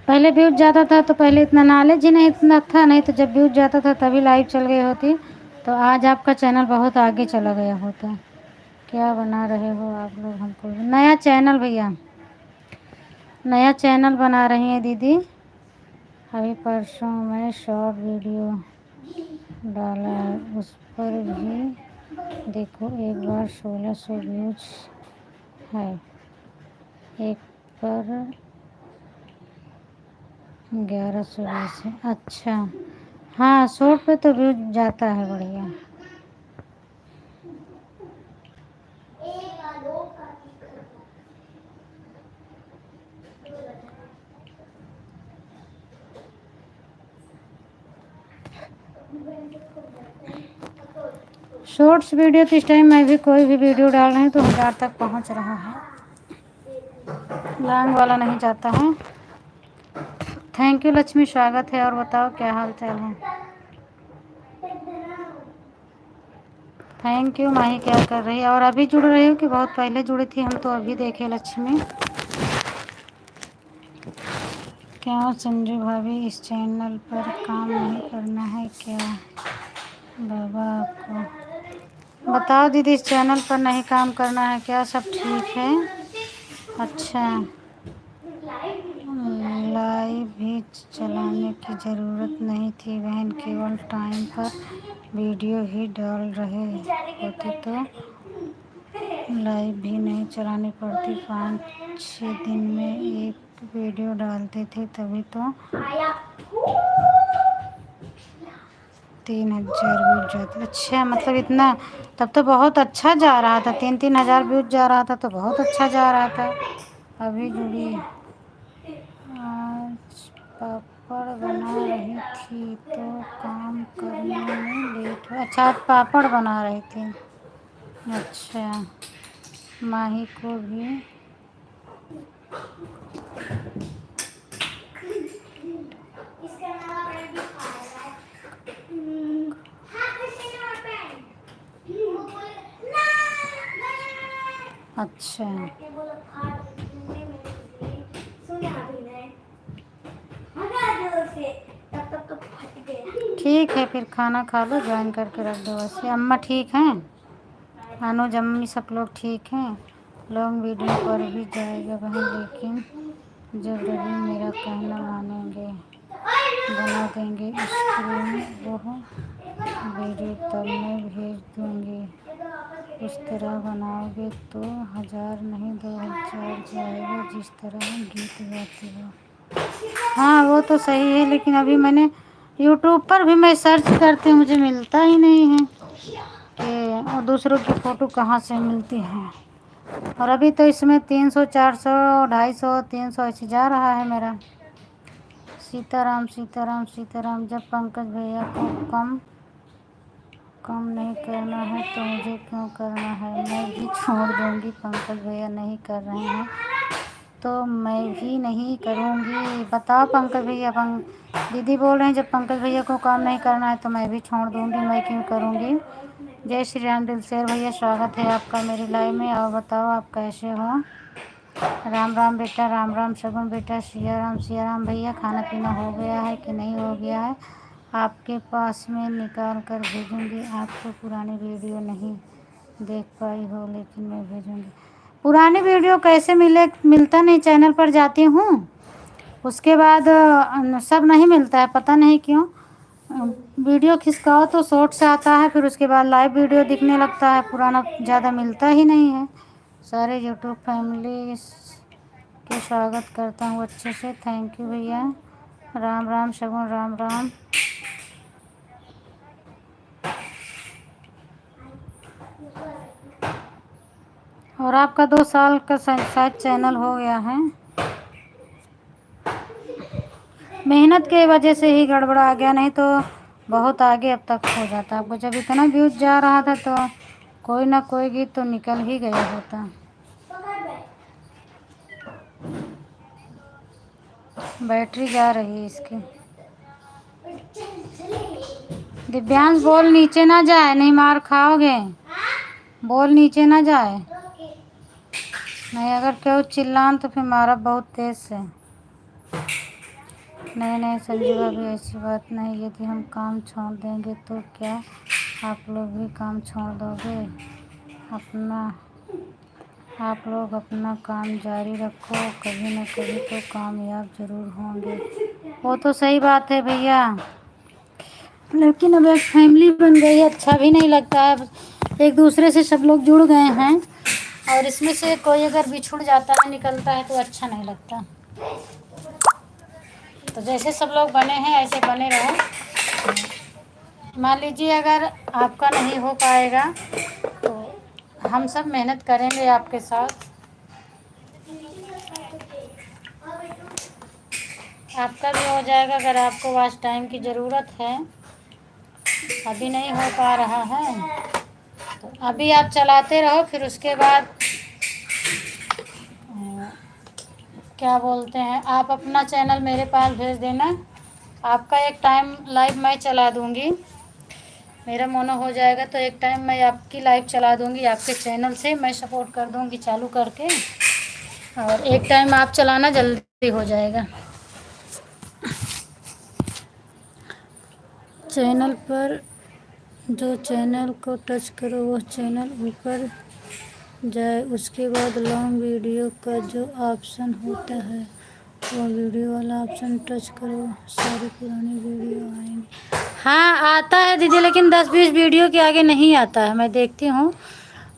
पहले व्यूज जाता था तो पहले इतना नॉलेज ही नहीं इतना था, नहीं तो जब व्यूज जाता था तभी लाइव चल गई होती, तो आज आपका चैनल बहुत आगे चला गया होता। क्या बना रहे हो आप लोग? हमको नया चैनल, भैया नया चैनल बना रही हैं दीदी। अभी परसों मैं शॉर्ट वीडियो डाला है, उस पर भी देखो, एक बार 1600 व्यूज है, एक पर 1120 है। अच्छा हाँ, शॉर्ट पे तो व्यूज जाता है बढ़िया। शॉर्ट्स वीडियो तो इस टाइम मैं भी कोई भी वीडियो डाल रही हूँ तो 1000 तक पहुँच रहा है, लॉन्ग वाला नहीं जाता है। थैंक यू लक्ष्मी, स्वागत है। और बताओ क्या हाल चाल है? थैंक यू माही। क्या कर रही है? और अभी जुड़ रही हो कि बहुत पहले जुड़ी थी? हम तो अभी देखे लक्ष्मी। क्यों संजू भाभी इस चैनल पर काम नहीं करना है क्या? बाबा आपको बताओ दीदी, इस चैनल पर नहीं काम करना है क्या? सब ठीक है? अच्छा, लाइव भी चलाने की ज़रूरत नहीं थी बहन, केवल टाइम पर वीडियो ही डाल रहे होते तो लाइव भी नहीं चलानी पड़ती। 5-6 दिन में एक वीडियो डालते थे, तभी तो 3,000 व्यूज जाते। अच्छा, मतलब इतना? तब तो बहुत अच्छा जा रहा था, 3-3 हज़ार व्यूज जा रहा था, तो बहुत अच्छा जा रहा था। अभी जुड़ी। आज पापड़ बना रही थी तो काम करने में लेट हो। अच्छा, आज पापड़ बना रही थी। अच्छा, माही को भी अच्छा। ठीक है, फिर खाना खा लो, ज्वाइन करके रख दो। वैसे अम्मा ठीक हैं? अनुज अम्मी सब लोग ठीक हैं? लॉन्ग वीडियो पर भी जाएगा बहन, लेकिन जब रवि मेरा कहना मानेंगे बना देंगे स्क्रीन वो वीडियो, तब मैं भेज दूँगी। उस तरह बनाओगे तो 1,000 नहीं 2,000 जाएगा, जिस तरह गीत गाती हो। हाँ वो तो सही है, लेकिन अभी मैंने यूट्यूब पर भी मैं सर्च करती हूँ, मुझे मिलता ही नहीं है कि और दूसरों की फ़ोटो कहाँ से मिलती है। और अभी तो इसमें 300, 400, 250, 300 ऐसे जा रहा है मेरा। सीताराम सीताराम सीताराम। जब पंकज भैया को कम नहीं करना है तो मुझे क्यों करना है? मैं भी छोड़ दूँगी। पंकज भैया नहीं कर रहे हैं तो मैं भी नहीं करूँगी। बताओ पंकज भैया। दीदी बोल रहे हैं जब पंकज भैया को काम नहीं करना है तो मैं भी छोड़ दूँगी, मैं क्यों करूँगी। जय श्री राम। दिलसेर भैया स्वागत है आपका मेरी लाइव में। और बताओ आप कैसे हो? राम राम बेटा, राम राम शगुन बेटा, सिया राम भैया। खाना पीना हो गया है कि नहीं हो गया है? आपके पास में निकाल कर भेजूँगी। आपको पुरानी वीडियो नहीं देख पाई हो, लेकिन मैं भेजूँगी। पुरानी वीडियो कैसे मिलता नहीं। चैनल पर जाती हूँ, उसके बाद सब नहीं मिलता है, पता नहीं क्यों। वीडियो खिसकाओ तो शॉर्ट्स आता है, फिर उसके बाद लाइव वीडियो दिखने लगता है, पुराना ज़्यादा मिलता ही नहीं है। सारे यूट्यूब फैमिली के स्वागत करता हूँ अच्छे से। थैंक यू भैया। राम राम शगुन, राम राम। और आपका 2 साल का शायद चैनल हो गया है। मेहनत के वजह से ही गड़बड़ा गया, नहीं तो बहुत आगे अब तक हो जाता। आपको जब इतना व्यूज जा रहा था तो कोई ना कोई गीत तो निकल ही गया होता। बैटरी जा रही है इसकी। दिव्यांश बोल नीचे ना जाए, नहीं मार खाओगे। बोल नीचे ना जाए, नहीं अगर क्यों चिल्लान तो फिर मारा बहुत तेज से। नहीं नहीं संजू भाभी ऐसी बात नहीं। यदि हम काम छोड़ देंगे तो क्या आप लोग भी काम छोड़ दोगे? आप लोग अपना काम जारी रखो, कभी न कभी तो कामयाब ज़रूर होंगे। वो तो सही बात है भैया, लेकिन अब एक फैमिली बन गई, अच्छा भी नहीं लगता है। एक दूसरे से सब लोग जुड़ गए हैं, और इसमें से कोई अगर बिछुड़ जाता है, निकलता है, तो अच्छा नहीं लगता। तो जैसे सब लोग बने हैं ऐसे बने रहो। मान लीजिए अगर आपका नहीं हो पाएगा तो हम सब मेहनत करेंगे आपके साथ। आपका भी हो जाएगा अगर आपको वॉच टाइम की ज़रूरत है। अभी नहीं हो पा रहा है तो अभी आप चलाते रहो, फिर उसके बाद क्या बोलते हैं, आप अपना चैनल मेरे पास भेज देना। आपका एक टाइम लाइव मैं चला दूँगी, मेरा मोनो हो जाएगा तो एक टाइम मैं आपकी लाइव चला दूँगी, आपके चैनल से मैं सपोर्ट कर दूँगी चालू करके, और एक टाइम आप चलाना, जल्दी हो जाएगा। चैनल पर जो चैनल को टच करो वो चैनल ऊपर जाए, उसके बाद लॉन्ग वीडियो का जो ऑप्शन होता है वो वीडियो वाला ऑप्शन टच करो, सारी पुरानी वीडियो आएंगी। हाँ आता है दीदी, लेकिन 10-20 वीडियो के आगे नहीं आता है, मैं देखती हूँ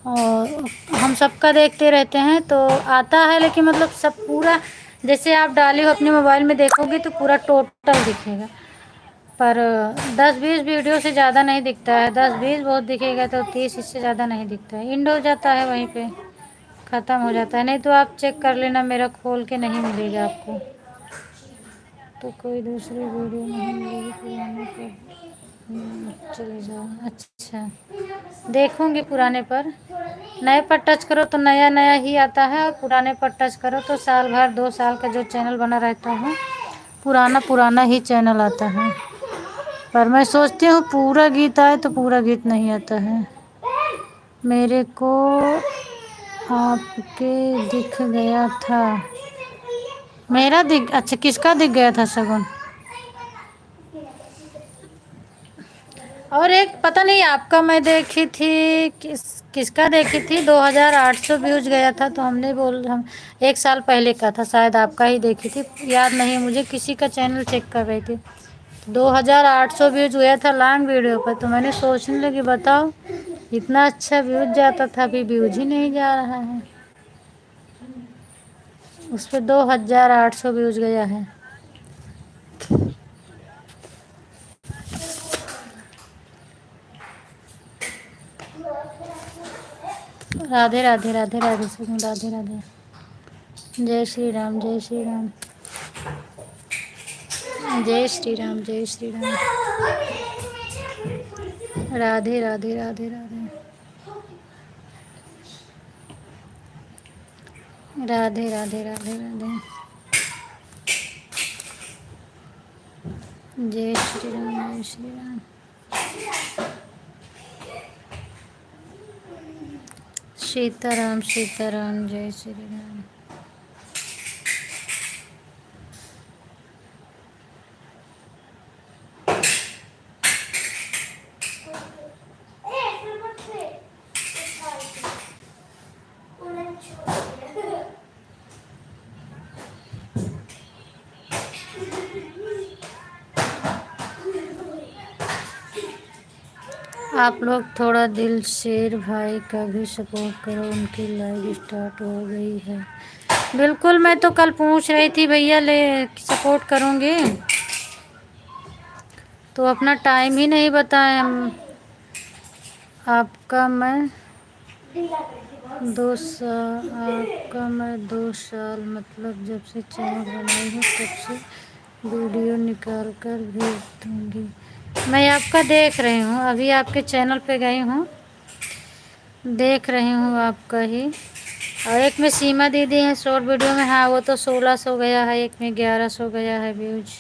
और हम सबका देखते रहते हैं तो आता है, लेकिन मतलब सब पूरा जैसे आप डाली हो अपने मोबाइल में देखोगे तो पूरा टोटल दिखेगा, पर 10-20 वीडियो से ज़्यादा नहीं दिखता है। 10-20 बहुत दिखेगा तो 30 इससे ज़्यादा नहीं दिखता है, एंड हो जाता है वहीं पे, ख़त्म हो जाता है। नहीं तो आप चेक कर लेना, मेरा खोल के नहीं मिलेगा आपको, तो कोई दूसरी वीडियो नहीं मिलेगी पुराने पर, चले जाओ। अच्छा देखूँगी पुराने पर, नए पर टच करो तो नया नया ही आता है, और पुराने पर टच करो तो साल भर 2 साल का जो चैनल बना रहता है पुराना पुराना ही चैनल आता है। पर मैं सोचती हूँ पूरा गीत आए तो पूरा गीत नहीं आता है। मेरे को आपके दिख गया था, मेरा दिख, अच्छा किसका दिख गया था सगुन? और एक पता नहीं आपका मैं देखी थी, किसका देखी थी, 2800 व्यूज गया था, तो हमने बोल हम 1 साल पहले का था शायद, आपका ही देखी थी, याद नहीं मुझे, किसी का चैनल चेक कर रही थी। 2800 व्यूज गया था लॉन्ग वीडियो पर, तो मैंने सोचने लगी बताओ इतना अच्छा व्यूज जाता था, अभी व्यूज ही नहीं जा रहा है उस पर, 2800 व्यूज गया है। राधे राधे राधे राधे सगुन, राधे राधे, जय श्री राम, जय श्री राम, जय श्री राम, जय श्री राम, राधे राधे राधे राधे, राधे राधे राधे राधे, जय श्री राम, जय श्री राम, सीताराम सीताराम, जय श्री राम। आप लोग थोड़ा दिल शेर भाई का भी सपोर्ट करो, उनकी लाइव स्टार्ट हो गई है। बिल्कुल, मैं तो कल पूछ रही थी भैया ले सपोर्ट करूँगी, तो अपना टाइम ही नहीं बताएं हम। आपका मैं 2 साल मतलब जब से चैनल बनाई हूँ तब से वीडियो निकाल कर भेज दूँगी। मैं आपका देख रही हूँ, अभी आपके चैनल पे गई हूँ, देख रही हूँ आपका ही। और एक में सीमा दीदी है शॉर्ट वीडियो में, हाँ वो तो 1600 गया है, एक में 1100 गया है व्यूज।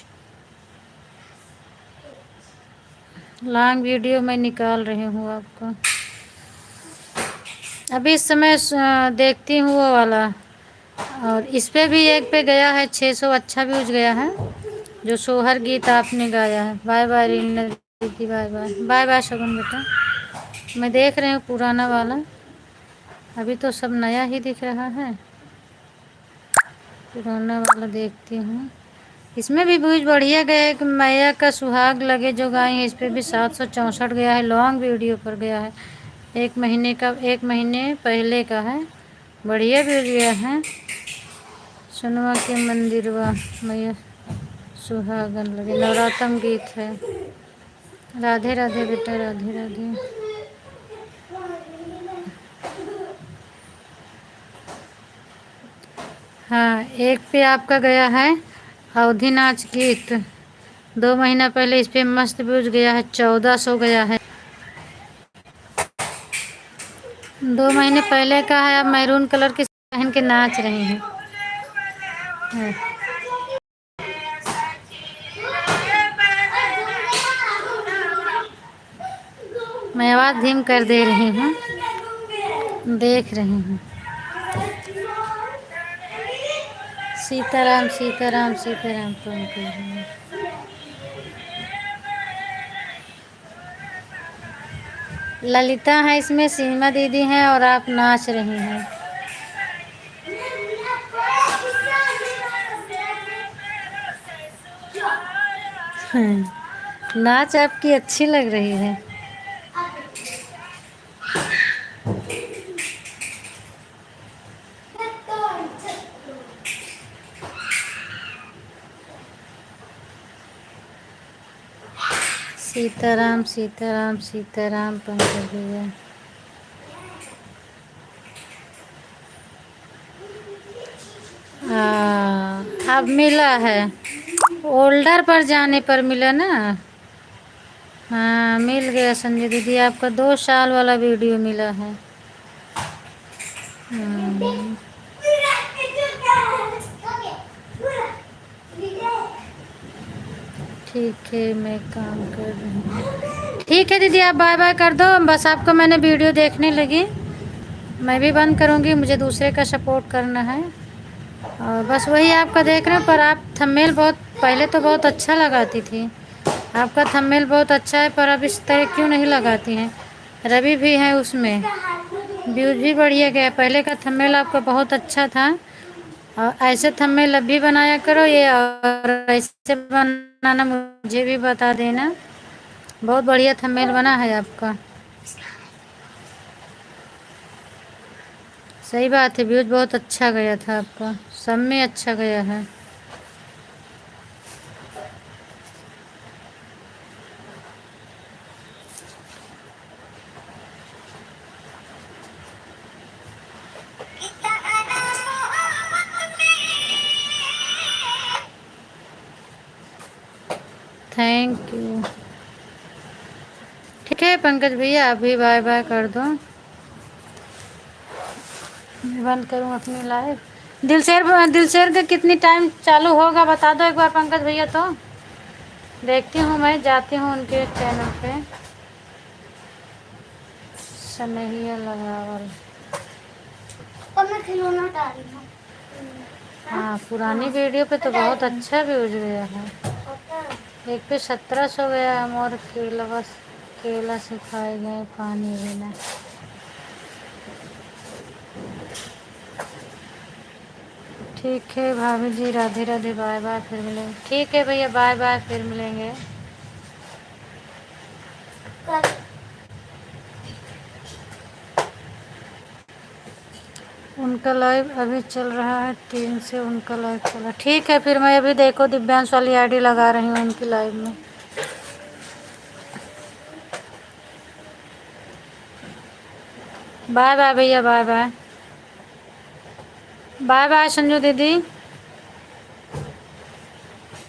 लॉन्ग वीडियो मैं निकाल रही हूँ आपका, अभी इस समय देखती हूँ वो वाला। और इस पे भी एक पे गया है 600 अच्छा व्यूज गया है, जो सोहर गीत आपने गाया है। बाय बाय रीना दीदी, बाय बाय, बाय बाय शगुन बेटा। मैं देख रही हूँ पुराना वाला, अभी तो सब नया ही दिख रहा है, पुराना वाला देखती हूँ। इसमें भी व्यूज बढ़िया गया है कि मैया का सुहाग लगे जो गाई है, इस पर भी 764 गया है, लॉन्ग वीडियो पर गया है, 1 महीने का, 1 महीने पहले का है, बढ़िया व्यूज गया है। सुनवा के मंदिरवा मैया सुहागन लगे, नवरातम गीत है। राधे राधे बेटा, राधे राधे। हाँ एक पे आपका गया है अवधि नाच गीत, 2 महीना पहले इस पे मस्त व्यूज गया है, 1400 गया है। 2 महीने पहले का है, आप मैरून कलर की पहन के नाच रही हैं। मैं आवाज़ धीम कर दे रही हूँ, देख रही हूँ। सीताराम सीताराम सीताराम पंकज। ललिता है इसमें, सीमा दीदी हैं और आप नाच रही हैं। नाच आपकी अच्छी लग रही है। सीताराम सीताराम सीताराम पंकज भैया। अब मिला है, ओल्डर पर जाने पर मिला ना। हाँ मिल गया संजय दीदी, आपका 2 साल वाला वीडियो मिला है। ठीक है मैं काम कर रही हूँ। ठीक है दीदी आप बाय बाय कर दो, बस आपको मैंने वीडियो देखने लगी, मैं भी बंद करूँगी, मुझे दूसरे का सपोर्ट करना है। और बस वही आपका देख रहे हैं, पर आप थंबनेल बहुत पहले तो बहुत अच्छा लगाती थी, आपका थंबनेल बहुत अच्छा है, पर अब इस तरह क्यों नहीं लगाती हैं। रवि भी है उसमें, व्यूज भी बढ़िया गया। पहले का थंबनेल आपका बहुत अच्छा था, और ऐसे थंबनेल अब भी बनाया करो ये, और ऐसे बनाना मुझे भी बता देना। बहुत बढ़िया थंबनेल बना है आपका। सही बात है, व्यूज बहुत अच्छा गया था आपका, सब में अच्छा गया है। Thank you. ठीक है पंकज भैया आप भी बाय बाय कर दो, मैं बंद करूँ अपनी लाइव। दिलशेर का कितनी टाइम चालू होगा बता दो एक बार पंकज भैया, तो देखती हूँ, मैं जाती हूँ उनके चैनल पे। सनहिया लगावल, और मैं खिलौना डाल रही हूँ। हाँ पुरानी वीडियो पे तो बहुत अच्छा व्यूज गया है। एक पे 1700 गया है। और केला बस केला से खाए गए पानी बिना। ठीक है भाभी जी, राधे राधे, बाय बाय, फिर मिलेंगे। ठीक है भैया बाय बाय, फिर मिलेंगे। उनका लाइव अभी चल रहा है 3 से, उनका लाइव चला। ठीक है फिर मैं अभी देखो दिव्यांश वाली आईडी लगा रही हूँ उनकी लाइव में। बाय बाय भैया, bye bye, bye bye Sanju दीदी।